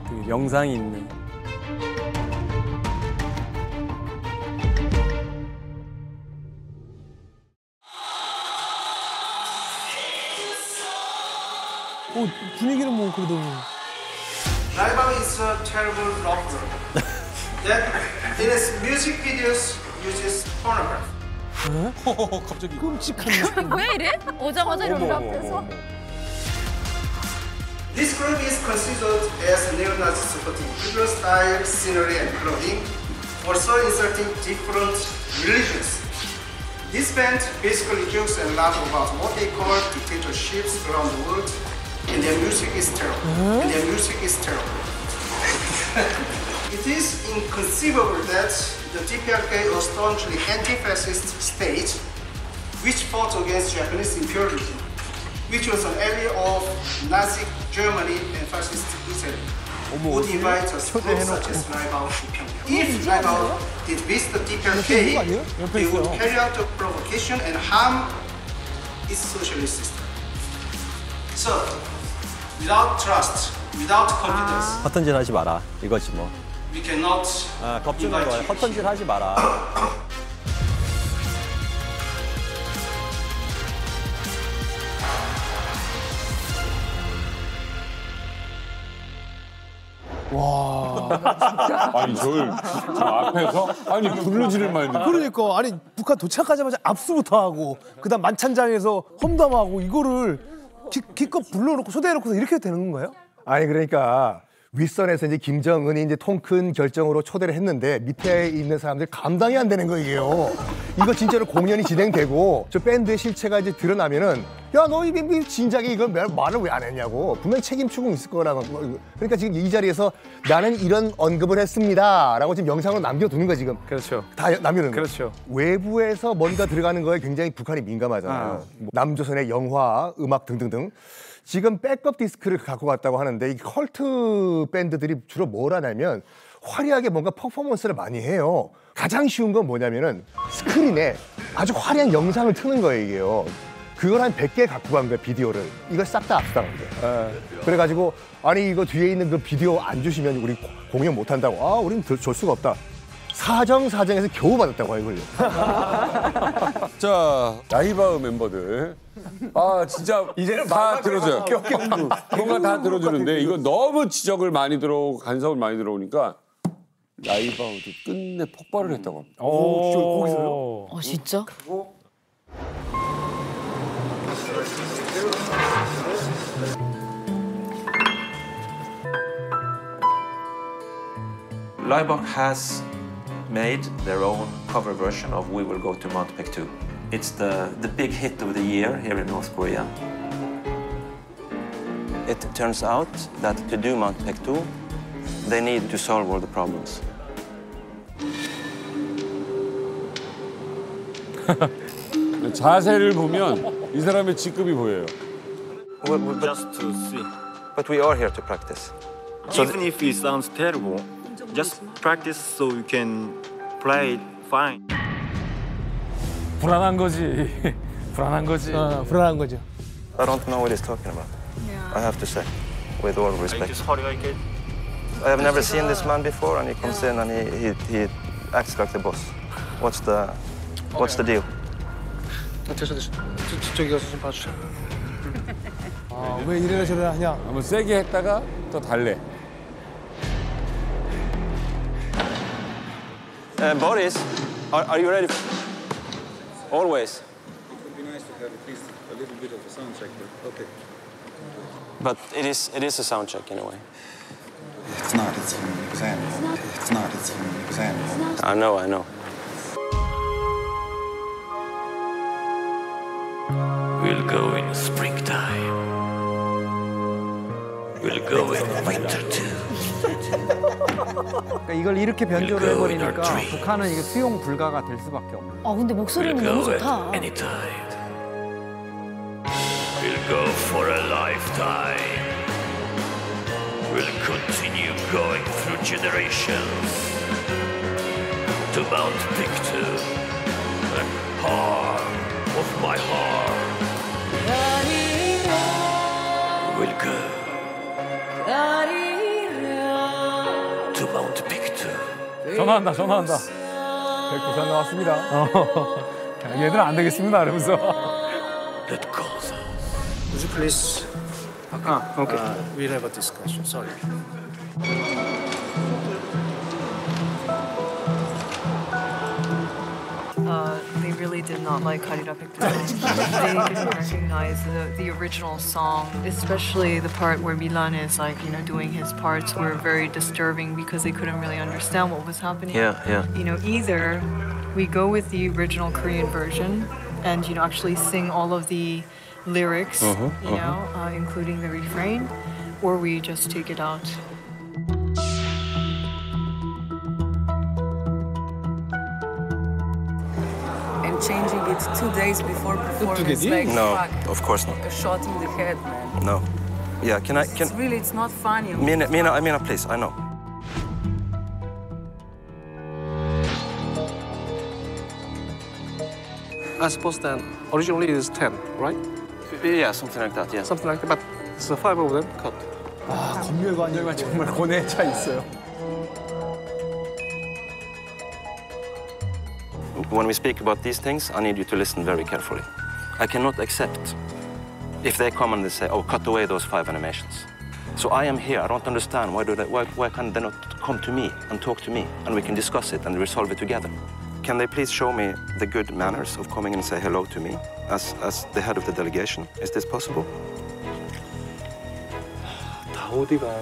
S5: 그 영상이 있는.
S2: 분위기는 뭐 그래도.
S19: Raibang is a terrible rocker that in its music videos uses pornography.
S4: 갑자기
S2: 끔찍한.
S6: 왜 이래? 오자마자 이런 앞에서.
S19: This group is considered as neo-Nazi supporting Hitler style scenery and clothing, also inserting different religions. This band basically jokes and laughs about what they call dictatorships around the world, and their music is terrible. And their music is terrible. It is inconceivable that the DPRK, a staunchly anti-fascist state, which fought against Japanese imperialism, which was an ally of Nazi Germany and fascist Italy, would invite us groups such as Raibao Dipyeong. If Raibao did visit DPRK, they would carry out a provocation and harm its socialist system. So, without trust, without confidence,
S15: 헛던질 하지 마라. 이거지 뭐.
S19: we cannot
S15: 겁주는
S19: invite
S15: 거야.
S19: you.
S15: 헛던질 하지 마라.
S1: 아니 저걸 저 앞에서 아니 부르지를 말고.
S2: 그러니까 아니 북한 도착하자마자 압수부터 하고 그다음 만찬장에서 험담하고 이거를 기껏 불러놓고 초대해놓고서 이렇게 되는 건가요?
S9: 아니 그러니까 윗선에서 이제 김정은이 이제 통 큰 결정으로 초대를 했는데 밑에 있는 사람들이 감당이 안 되는 거예요. 이거 진짜로 공연이 진행되고 저 밴드의 실체가 이제 드러나면은 야 너 이 진작에 이걸 말을 왜 안 했냐고 분명히 책임 추궁 있을 거라고. 그러니까 지금 이 자리에서 나는 이런 언급을 했습니다라고 지금 영상으로 남겨두는 거야 지금.
S8: 그렇죠.
S9: 다 남겨두는 거야.
S8: 그렇죠.
S9: 외부에서 뭔가 들어가는 거에 굉장히 북한이 민감하잖아요. 뭐 남조선의 영화, 음악 등등등. 지금 백업 디스크를 갖고 갔다고 하는데 이 컬트 밴드들이 주로 뭘 하냐면 화려하게 뭔가 퍼포먼스를 많이 해요. 가장 쉬운 건 뭐냐면은 스크린에 아주 화려한 영상을 트는 거예요, 이게요. 그걸 한 100개 갖고 간 거예요, 비디오를. 이걸 싹 다 압수당한 거예요. 그래가지고 아니 이거 뒤에 있는 그 비디오 안 주시면 우리 공연 못 한다고. 아, 우린 줄 수가 없다. 사정에서 겨우 받았다고 해요, 이걸요.
S1: 자, 라이바우 멤버들. 아, 진짜
S2: 이제는
S1: 다 들어줘요. 뭔가 다 들어주는데 이거 너무 지적을 많이 들어오고 간섭을 많이 들어오니까 라이바우도 끝내 폭발을 했다고 합니다.
S2: 오, 거기서요?
S6: 진짜?
S17: Laibach has made their own cover version of We Will Go to Mount Baekdu. It's the big hit of the year here in North Korea. It turns out that to do Mount Baekdu, they need to solve all the problems.
S1: 자세를 보면 이 사람의 직급이 보여요.
S17: Just to see. But we are here to practice.
S7: Even if it sounds terrible, just practice so you can play it fine.
S8: 불안한 거지. 불안한 거지.
S2: 불안한 거죠.
S17: I don't know what he's talking about. I have to say, with all respect. I have never seen this man before, and he comes in and he acts like the boss. What's the deal?
S19: 저기 가서 좀 봐주세요.
S2: 왜 이래라 저래라 하냐?
S1: 한번 세게 했다가 또 달래.
S17: Boris, are you ready? Always.
S12: It would be nice to have at least a little bit of a sound check, but okay.
S17: But it is a sound check in a way.
S12: It's not, it's an exam. It's not, it's an exam.
S17: I know.
S16: We'll go in springtime. We'll go in winter too.
S10: 그러니까 이걸 이렇게 변조를 해버리니까 북한은 이게 수용 불가가 될 수밖에 없는.
S6: 근데 목소리는 너무 좋다.
S16: Anytime. We'll go for a lifetime. We'll continue going through generations to Mount Baekdu, the heart of my heart. We'll go to Mount Baekdu.
S8: 전화한다. 백두산 나왔습니다. 얘들은 안 되겠습니다. 이러면서.
S16: That calls us.
S19: Would you please? Okay. We'll have a discussion. Sorry.
S22: They really did not like Karira Baekdu. They didn't recognize the original song, especially the part where Milan is doing his parts were very disturbing because they couldn't really understand what was happening.
S17: Yeah.
S22: Either we go with the original Korean version and actually sing all of the lyrics, including the refrain, or we just take it out.
S21: And changing it 2 days before performance, like
S17: No,
S21: fuck,
S17: of course not.
S21: a shot in the head, man.
S17: No. Yeah, can I?
S22: It's really, it's not funny.
S17: Mina, please, I know.
S11: I suppose that originally is 10, right?
S17: Yeah, something like that. Yeah.
S11: Something like that. But it's 5 of them cut.
S2: 아, 검열관이 정말 고뇌에 차 있어요.
S17: When we speak about these things, I need you to listen very carefully. I cannot accept if they come and they say, "Oh, cut away those 5 animations." So I am here. I don't understand why can't they not come to me and talk to me and we can discuss it and resolve it together? Can they please show me the good manners of coming and say hello to me as the head of the delegation? Is this possible?
S11: 다 어디 가요?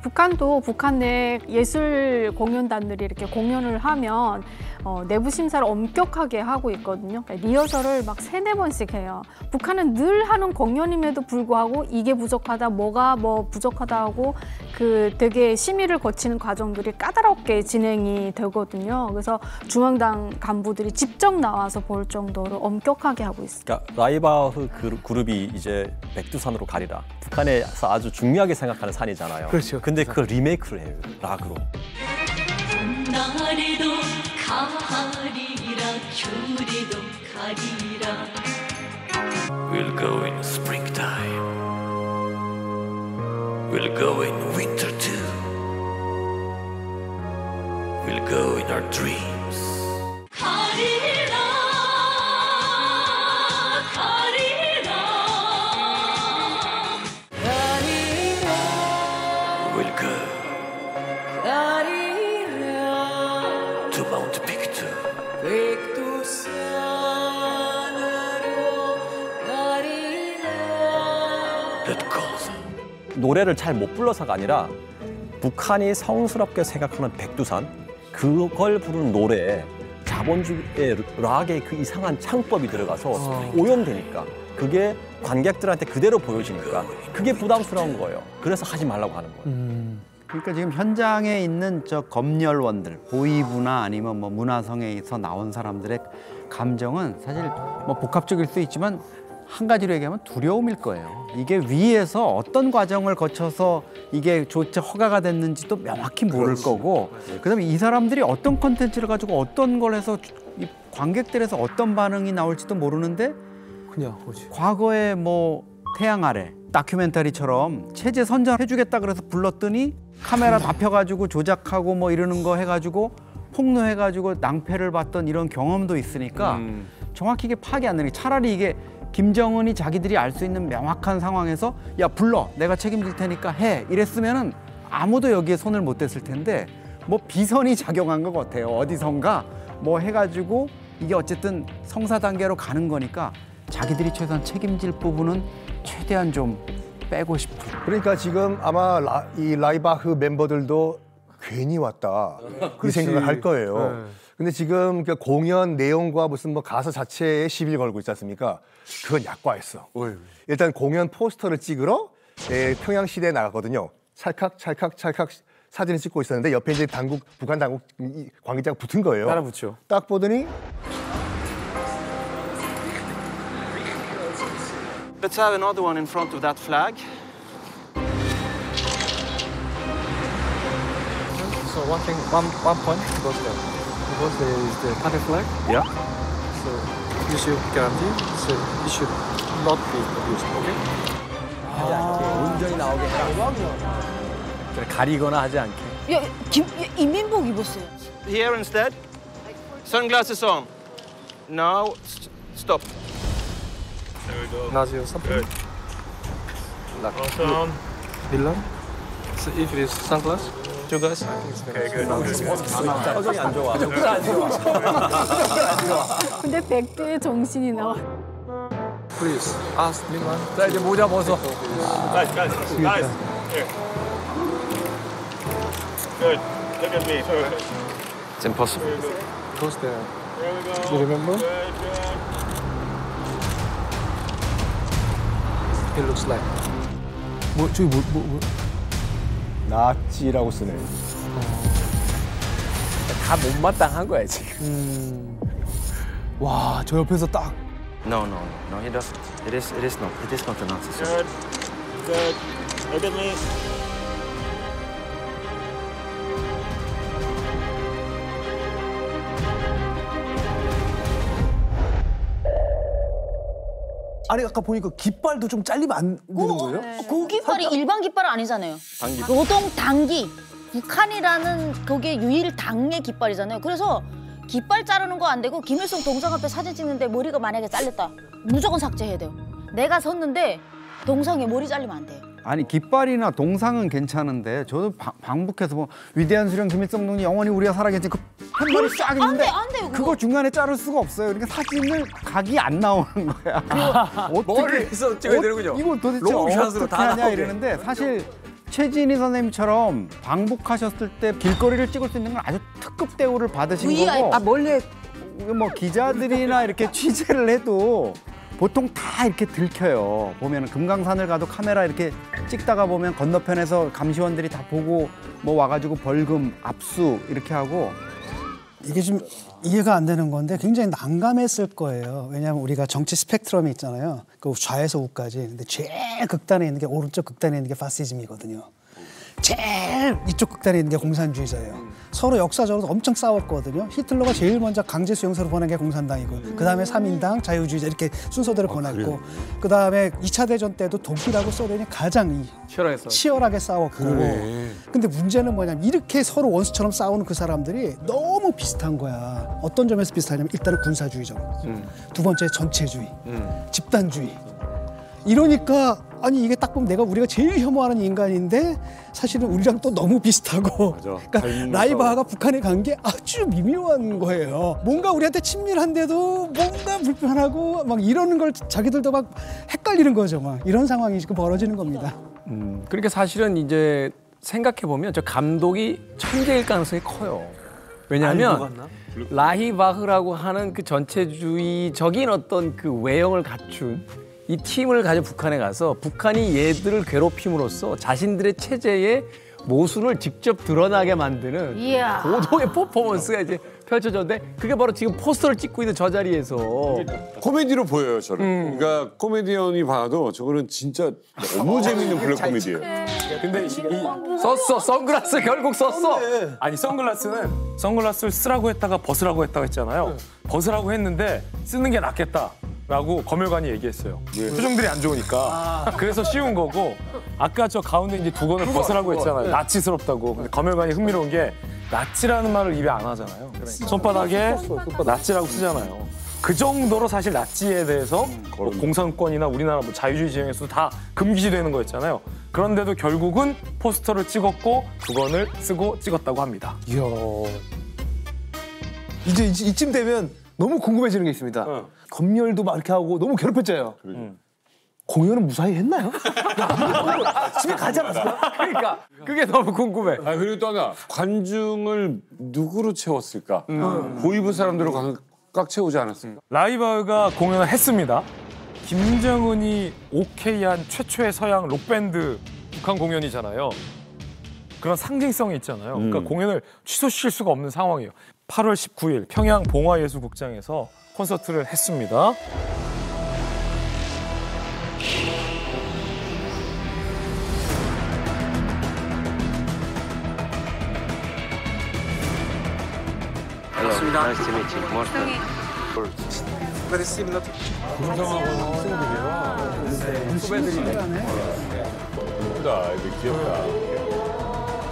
S3: 북한도 북한 내 예술 공연단들이 이렇게 공연을 하면 내부 심사를 엄격하게 하고 있거든요. 리허설을 막 3-4번씩 해요. 북한은 늘 하는 공연임에도 불구하고 이게 부족하다, 뭐가 부족하다 하고 그 되게 심의를 거치는 과정들이 까다롭게 진행이 되거든요. 그래서 중앙당 간부들이 직접 나와서 볼 정도로 엄격하게 하고 있습니다.
S15: 그러니까 라이바흐 그룹이 이제 백두산으로 가리라. 북한에서 아주 중요하게 생각하는 산이잖아요.
S2: 그렇죠.
S15: 근데 그걸 리메이크를 해요, 락으로.
S16: 날에도 가리라 겨울에도 가리라 We'll go in springtime We'll go in winter too We'll go in our dreams 가리라 가리라 가리라 We'll go to Mount Pictou. That calls.
S15: 노래를 잘 못 불러서가 아니라 북한이 성스럽게 생각하는 백두산 그걸 부르는 노래에 자본주의의 락의 그 이상한 창법이 들어가서 오염되니까 그게 관객들한테 그대로 보여지니까 그게 부담스러운 거예요. 그래서 하지 말라고 하는 거예요.
S10: 그러니까 지금 현장에 있는 저 검열원들, 보이부나 아니면 뭐 문화성에서 나온 사람들의 감정은 사실 뭐 복합적일 수 있지만 한 가지로 얘기하면 두려움일 거예요. 이게 위에서 어떤 과정을 거쳐서 이게 조차 허가가 됐는지도 명확히 모를 거고, 그다음에 이 사람들이 어떤 컨텐츠를 가지고 어떤 걸 해서 이 관객들에서 어떤 반응이 나올지도 모르는데
S2: 그냥 오지.
S10: 과거에 뭐 태양 아래 다큐멘터리처럼 체제 선전해주겠다 그래서 불렀더니 카메라 다 펴가지고 조작하고 뭐 이러는 거 해가지고 폭로해가지고 낭패를 봤던 이런 경험도 있으니까 정확히 이게 파악이 안 되는 게 차라리 이게 김정은이 자기들이 알 수 있는 명확한 상황에서 야 불러 내가 책임질 테니까 해 이랬으면은 아무도 여기에 손을 못 댔을 텐데 뭐 비선이 작용한 것 같아요. 어디선가 뭐 해가지고 이게 어쨌든 성사 단계로 가는 거니까 자기들이 최소한 책임질 부분은 최대한 좀 빼고 싶은.
S9: 그러니까 지금 아마 이 라이바흐 멤버들도 괜히 왔다 이 생각을 할 거예요.
S2: 네.
S9: 근데 지금 그 공연 내용과 무슨 뭐 가사 자체에 시비를 걸고 있지 않습니까? 그건 약과했어. 일단 공연 포스터를 찍으러 평양시대에 나갔거든요. 찰칵 사진을 찍고 있었는데 옆에 이제 북한 당국 관계자가 붙은 거예요.
S2: 따라 붙죠.
S9: 딱 보더니
S17: Let's have another one in front of that flag.
S11: So one point because there is the party flag.
S17: Yeah.
S11: So you should guarantee. So it should not be abused. Okay?
S5: 하지 않게 온전히 나오게 해라. 가리거나 하지 않게.
S6: 야, 인민복 입었어요.
S17: Here instead. Sunglasses on. Now stop.
S11: Nazio something. Like Milan. So if it is sunglasses, you guys. Okay, good.
S5: 표정이 안 좋아. 표정 안 좋아.
S3: 근데 백두의 정신이 나와.
S11: Please ask Milan.
S5: 자 이제 모자 벗어.
S7: Guys. Here. Good. Look at me.
S17: It's impossible.
S11: Close there. Do you remember? It looks like.
S2: 뭐 저기 뭐
S9: 나치라고 쓰네.
S5: 다 못마땅한 거야 지금.
S2: 와, 저 옆에서 딱.
S17: No, he doesn't. It is not a Nazi song.
S7: Good. Look at me.
S2: 아니 아까 보니까 깃발도 좀 잘리면 안 되는 거예요?
S6: 그 깃발이 일반 깃발은 아니잖아요.
S2: 단기.
S6: 노동 단기. 북한이라는 그게 유일 당의 깃발이잖아요. 그래서 깃발 자르는 거 안 되고 김일성 동상 앞에 사진 찍는데 머리가 만약에 잘렸다. 무조건 삭제해야 돼요. 내가 섰는데 동상에 머리 잘리면 안 돼요.
S10: 아니 깃발이나 동상은 괜찮은데 저도 방북해서 뭐 위대한 수령 김일성 동지 영원히 우리가 살아계신 그 팻말이 쫙 있는데
S6: 안 돼요,
S10: 그거 중간에 자를 수가 없어요. 그러니까 사진을 각이 안 나오는 거야.
S5: 머리에서 찍어야 되는군요.
S10: 이거 도대체
S5: 롱샷으로
S10: 어떻게
S5: 다
S10: 하냐
S5: 나오게.
S10: 이러는데 사실 최진희 선생님처럼 방북하셨을 때 길거리를 찍을 수 있는 건 아주 특급 대우를 받으신 거고.
S6: 원래
S10: 뭐 기자들이나 이렇게 취재를 해도 보통 다 이렇게 들켜요. 보면 금강산을 가도 카메라 이렇게 찍다가 보면 건너편에서 감시원들이 다 보고 뭐 와가지고 벌금, 압수 이렇게 하고.
S13: 이게 좀 이해가 안 되는 건데 굉장히 난감했을 거예요. 왜냐하면 우리가 정치 스펙트럼이 있잖아요. 그 좌에서 우까지. 근데 제일 극단에 있는 게 오른쪽 극단에 있는 게 파시즘이거든요. 제일 이쪽 극단에 있는 게 공산주의자예요. 서로 역사적으로 엄청 싸웠거든요. 히틀러가 제일 먼저 강제 수용소로 보낸 게 공산당이고 그다음에 3인당, 자유주의자 이렇게 순서대로 보냈고 그다음에 2차 대전 때도 독일하고 소련이 가장 치열하게 싸웠고 근데 문제는 뭐냐면 이렇게 서로 원수처럼 싸우는 그 사람들이 너무 비슷한 거야. 어떤 점에서 비슷하냐면 일단은 군사주의적으로 두 번째 전체주의, 집단주의 이러니까 아니 이게 딱 보면 우리가 제일 혐오하는 인간인데 사실은 우리랑 또 너무 비슷하고 그러니까 라이바가 북한에 간 게 아주 미묘한 거예요. 뭔가 우리한테 친밀한데도 뭔가 불편하고 막 이러는 걸 자기들도 막 헷갈리는 거죠. 막 이런 상황이 지금 벌어지는 겁니다.
S5: 그러니까 사실은 이제 생각해 보면 저 감독이 천재일 가능성이 커요. 왜냐하면 라히바흐라고 하는 그 전체주의적인 어떤 그 외형을 갖춘 이 팀을 가지고 북한에 가서 북한이 얘들을 괴롭힘으로써 자신들의 체제의 모순을 직접 드러나게 만드는
S6: 이야.
S5: 고도의 퍼포먼스가 이제 펼쳐졌는데 그게 바로 지금 포스터를 찍고 있는 저 자리에서
S1: 코미디로 보여요, 저는. 그러니까 코미디언이 봐도 저거는 진짜 너무 재밌는 블랙 코미디예요.
S8: 근데
S5: 썼어. 선글라스 결국 썼어.
S8: 아니 선글라스를 쓰라고 했다가 벗으라고 했다고 했잖아요. 벗으라고 했는데 쓰는 게 낫겠다. 라고 검열관이 얘기했어요. 표정들이 안 좋으니까. 그래서 씌운 거고 아까 저 가운데 이제 두 권을 벗으라고 했잖아요. 나치스럽다고. 근데 검열관이 흥미로운 게 나치라는 말을 입에 안 하잖아요. 손바닥에 나치라고 쓰잖아요. 그 정도로 사실 나치에 대해서 뭐 공산권이나 우리나라 뭐 자유주의 지형에서도 다 금기시되는 거였잖아요. 그런데도 결국은 포스터를 찍었고 두 권을 쓰고 찍었다고 합니다.
S2: 이야. 이제 이쯤 되면 너무 궁금해지는 게 있습니다. 검열도 막 이렇게 하고 너무 괴롭혔잖아요. 공연은 무사히 했나요? 집에 가지 않았어요?
S5: 그러니까 그게 너무 궁금해.
S1: 아 그리고 또 하나 관중을 누구로 채웠을까? 보이브 사람들로 꽉 채우지 않았을까?
S8: 라이바흐가 공연을 했습니다. 김정은이 오케이한 최초의 서양 록밴드 북한 공연이잖아요. 그런 상징성이 있잖아요. 그러니까 공연을 취소시킬 수가 없는 상황이에요. 8월 19일 평양 봉화예술극장에서 콘서트를 했습니다.
S17: Hello, nice to meet you. Morten.
S19: Very similar.
S1: 후배들이네. 예쁘다, 이거 귀엽다.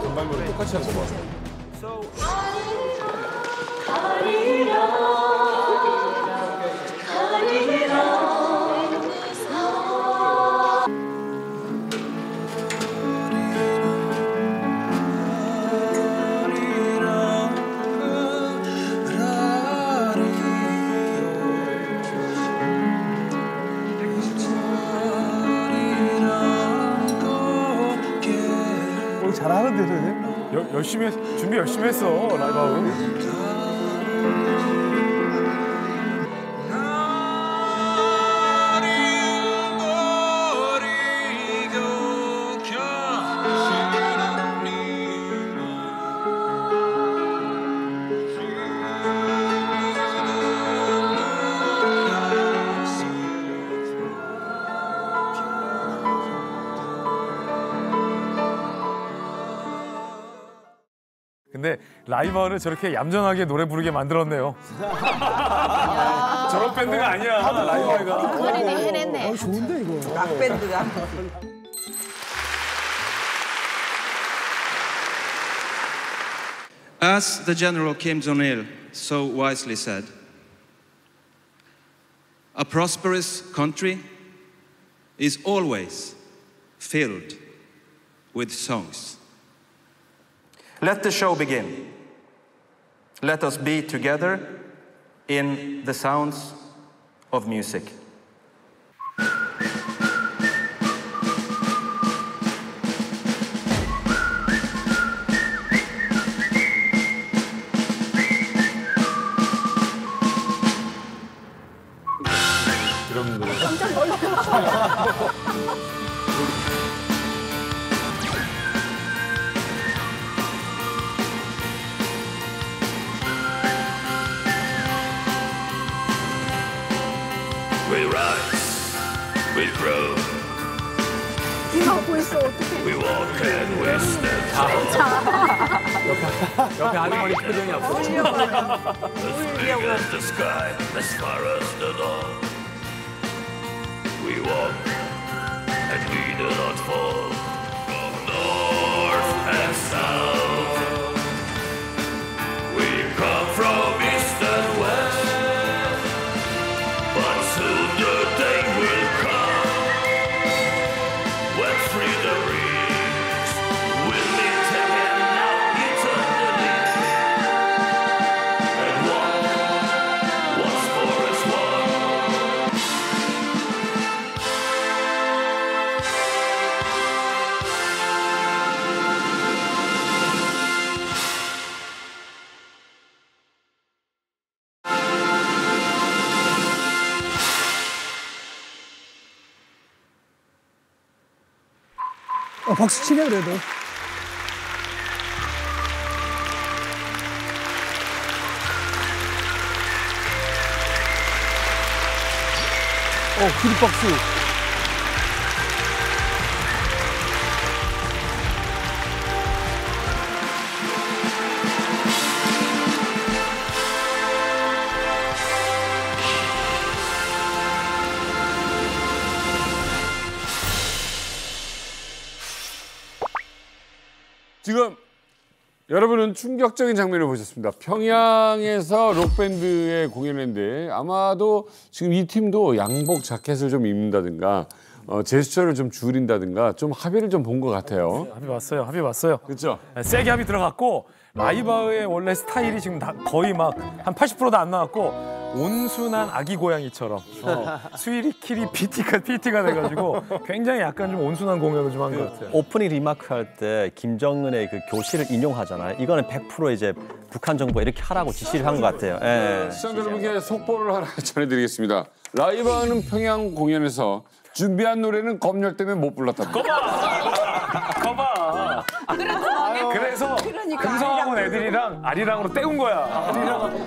S1: 금발머리 똑같이 한 거 봐.
S2: 잘하는데
S8: 열심히 준비 열심히 했어 라이바흐. 근데 라이벌을 저렇게 얌전하게 노래 부르게 만들었네요. 저런 밴드가 아니야. 라이벌가.
S6: 북한인이 해냈네.
S13: 좋은데 이거.
S14: 락밴드가.
S20: As the General Kim Jong-il so wisely said, a prosperous country is always filled with songs.
S17: Let the show begin. Let us be together in the sounds of music.
S6: 깜짝 놀랐어.
S16: We rise, we grow.
S6: 하고 있어 어떡해.
S16: We walk and we stand
S5: 옆에 아주머니 표정이 아프다.
S16: as big as the sky, as far as the dawn. We walk and we do not fall. From north and south, we come from east and west. But soon the day will come when freedom rings. We'll meet again now eternally, and one once more as one.
S13: 박수 치네 그래도.
S2: 기립박수.
S1: 지금 여러분은 충격적인 장면을 보셨습니다. 평양에서 록밴드의 공연인데 아마도 지금 이 팀도 양복 자켓을 좀 입는다든가 제스처를 좀 줄인다든가 좀 합의를 좀 본 것 같아요.
S8: 합의 봤어요.
S1: 그렇죠.
S8: 세게 합의 들어갔고 라이바의 원래 스타일이 지금 다 거의 막 한 80%도 안 나왔고 온순한 아기 고양이처럼 수일이 킬이 PT가 돼가지고 굉장히 약간 좀 온순한 공연을 좀 한 것 같아요.
S15: 오프닝 리마크 할 때 김정은의 그 교실을 인용하잖아요. 이거는 100% 이제 북한 정부가 이렇게 하라고 지시를 한 것 같아요. 예.
S1: 시청자 여러분께 속보를 하나 전해드리겠습니다. 라이바는 평양 공연에서 준비한 노래는 검열 때문에 못 불렀답니다.
S8: 거봐. 그래서 금성학원 애들이랑 아리랑으로 때운 거야.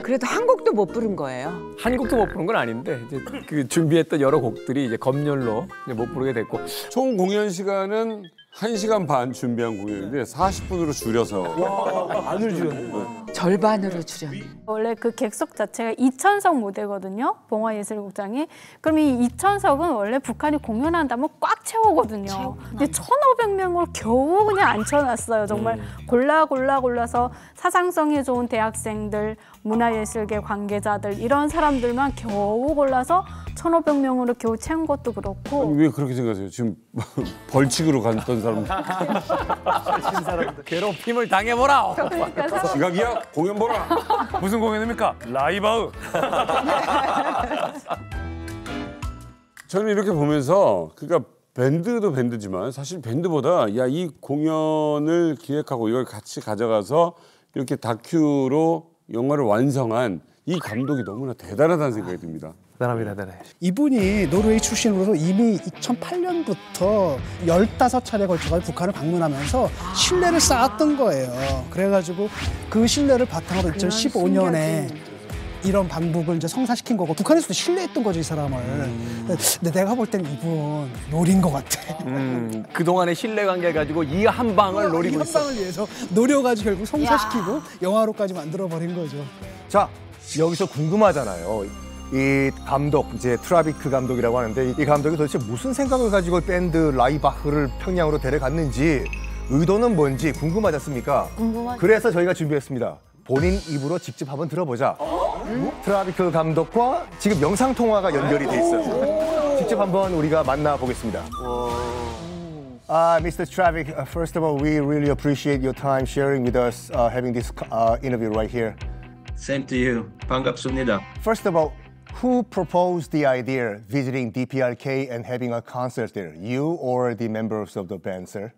S14: 그래도 한 곡도 못 부른 거예요.
S5: 한 곡도 못 부른 건 아닌데 이제 그 준비했던 여러 곡들이 이제 검열로 이제 못 부르게 됐고
S1: 총 공연 시간은 1시간 반 준비한 공연인데 40분으로 줄여서
S2: 반을 줄였네.
S14: 절반으로 줄였네.
S3: 원래 그 객석 자체가 2,000석 무대거든요. 봉화예술극장이. 그럼 이 2,000석은 원래 북한이 공연한다면 꽉 채우거든요. 근데 1,500명으로 겨우 그냥 앉혀놨어요. 정말 골라서 사상성이 좋은 대학생들, 문화예술계 관계자들 이런 사람들만 겨우 골라서 1,500명으로 겨우 채운 것도 그렇고.
S1: 아니, 왜 그렇게 생각하세요? 지금 벌칙으로 갔던 사람.
S5: 괴롭힘을 당해보라.
S1: 지각이야? 공연 보라.
S8: 무슨 공연입니까? 라이바우.
S1: 저는 이렇게 보면서 그러니까 밴드도 밴드지만 사실 밴드보다 야, 이 공연을 기획하고 이걸 같이 가져가서 이렇게 다큐로 영화를 완성한 이 감독이 너무나 대단하다는 생각이 듭니다.
S8: 대단해.
S13: 이분이 노르웨이 출신으로서 이미 2008년부터 15차례에 걸쳐서 북한을 방문하면서 신뢰를 쌓았던 거예요. 그래가지고 그 신뢰를 바탕으로 2015년에 이런 방북을 이제 성사시킨 거고 북한에서도 신뢰했던 거죠 이 사람을. 근데 내가 볼 땐 이분 노린 것 같아.
S5: 그동안의 신뢰관계 가지고 이 한 방을 노리고 있어.
S13: 이 한 방을 위해서 노려가지고 결국 성사시키고 영화로까지 만들어버린 거죠.
S9: 자, 여기서 궁금하잖아요. 이 감독, 이제 트라비크 감독이라고 하는데 이 감독이 도대체 무슨 생각을 가지고 밴드 라이바흐를 평양으로 데려갔는지 의도는 뭔지 궁금하지 않습니까?
S6: 궁금하죠.
S9: 그래서 저희가 준비했습니다. 본인 입으로 직접 한번 들어보자. 트라비크 감독과 지금 영상 통화가 연결이 돼 있어요. 직접 한번 우리가 만나보겠습니다. Mr. Travik, first of all, we really appreciate your time sharing with us, having this interview right here.
S17: Same to you. 반갑습니다.
S9: First of all, who proposed the idea visiting DPRK and having a concert there? You or the members of the band, sir?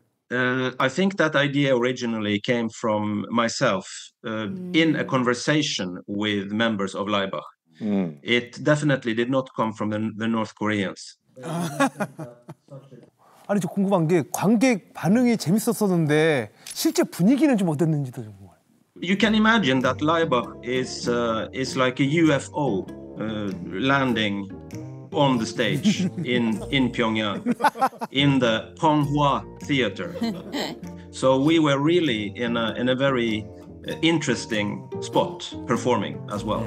S17: I think that idea originally came from myself in a conversation with members of Laibach. It definitely did not come from the North Koreans.
S2: 아니 저 궁금한 게 관객 반응이 재밌었었는데 실제 분위기는 좀 어땠는지도 좀 궁금해요.
S17: You can imagine that Laibach is like a UFO landing on the stage in Pyongyang in the Ponghua Theater. So we were really in a very interesting spot performing as well.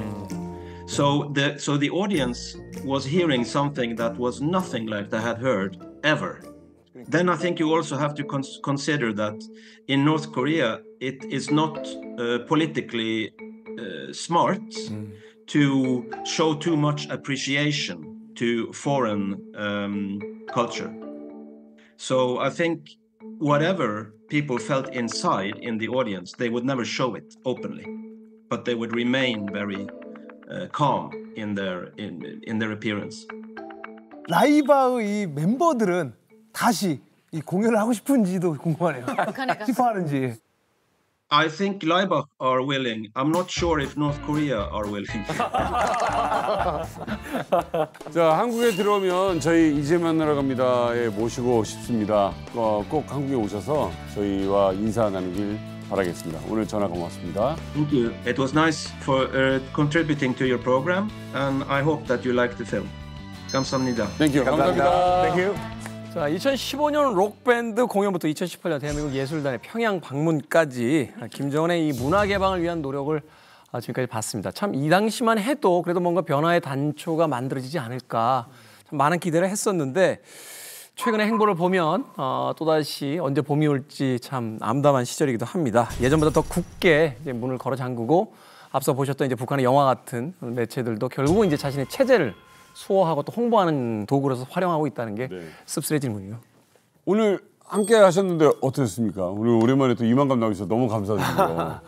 S17: So the audience was hearing something that was nothing like they had heard ever. Then I think you also have to consider that in North Korea it is not politically smart to show too much appreciation to foreign culture. So I think whatever people felt inside in the audience, they would never show it openly, but they would remain very calm in their appearance.
S2: 라이바의 이 멤버들은 다시 이 공연을 하고 싶은지도 궁금하네요. 싶어하는지.
S17: I think Laibach are willing. I'm not sure if North Korea are willing.
S1: 자, 한국에 들어오면 저희 이제 만나러 갑니다에 모시고 싶습니다. 꼭 한국에 오셔서 저희와 인사 나누길 바라겠습니다. 오늘 전화 고맙습니다.
S17: Thank you. It was nice for contributing to your program, and I hope that you liked the film. 감사합니다.
S1: Thank you. 감사합니다.
S9: Thank you.
S5: 자, 2015년 록밴드 공연부터 2018년 대한민국 예술단의 평양 방문까지 김정은의 이 문화 개방을 위한 노력을 지금까지 봤습니다. 참 이 당시만 해도 그래도 뭔가 변화의 단초가 만들어지지 않을까 참 많은 기대를 했었는데 최근의 행보를 보면 또다시 언제 봄이 올지 참 암담한 시절이기도 합니다. 예전보다 더 굳게 이제 문을 걸어 잠그고 앞서 보셨던 이제 북한의 영화 같은 매체들도 결국은 이제 자신의 체제를 수호하고 또 홍보하는 도구로서 활용하고 있다는 게 씁쓸해지는 군요.
S1: 오늘 함께 하셨는데 어떠셨습니까? 오늘 오랜만에 또 이만감 나오셔서 너무 감사드리고요.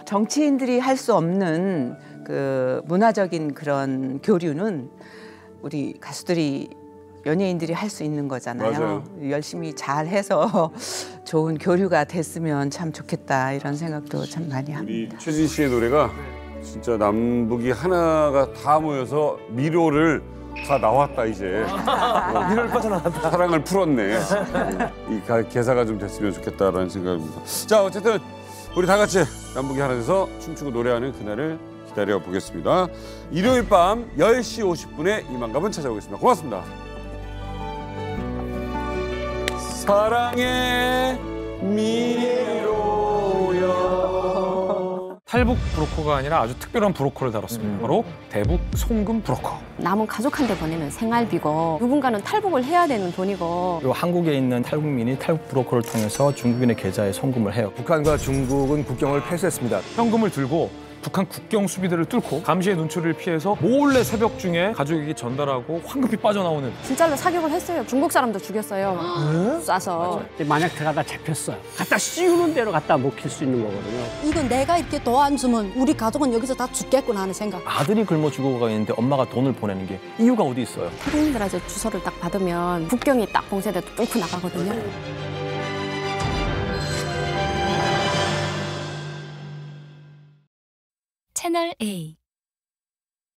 S14: 정치인들이 할 수 없는 그 문화적인 그런 교류는 우리 가수들이 연예인들이 할 수 있는 거잖아요.
S1: 맞아요.
S14: 열심히 잘해서 좋은 교류가 됐으면 참 좋겠다 이런 생각도 참 많이 합니다.
S1: 우리 최진 씨의 노래가 진짜 남북이 하나가 다 모여서 미로를 다 나왔다 이제.
S2: 미로를 빠져나왔다.
S1: 사랑을 풀었네. 이 개사가 좀 됐으면 좋겠다라는 생각입니다. 자, 어쨌든 우리 다 같이 남북이 하나 돼서 춤추고 노래하는 그날을 기다려 보겠습니다. 일요일 밤 10시 50분에 이만감은 찾아오겠습니다. 고맙습니다. 사랑의 미로여.
S8: 탈북 브로커가 아니라 아주 특별한 브로커를 다뤘습니다. 바로 대북 송금 브로커.
S4: 남은 가족한테 보내는 생활비고 누군가는 탈북을 해야 되는 돈이고
S15: 그리고 한국에 있는 탈북민이 탈북 브로커를 통해서 중국인의 계좌에 송금을 해요.
S9: 북한과 중국은 국경을 폐쇄했습니다.
S8: 현금을 들고 북한 국경 수비대를 뚫고 감시의 눈초리를 피해서 몰래 새벽 중에 가족에게 전달하고 황급히 빠져나오는.
S4: 진짜로 사격을 했어요. 중국 사람도 죽였어요. 쏴서.
S18: 만약 들어가다 잡혔어요. 갖다 씌우는 대로 갖다 먹힐 수 있는 거거든요.
S23: 이건 내가 이렇게 도와주면 우리 가족은 여기서 다 죽겠구나 하는 생각.
S15: 아들이 굶어 죽어가 있는데 엄마가 돈을 보내는 게 이유가 어디 있어요?
S4: 태국인들한테 주소를 딱 받으면 국경이 딱 봉쇄돼 뚫고 나가거든요.
S24: 채널 A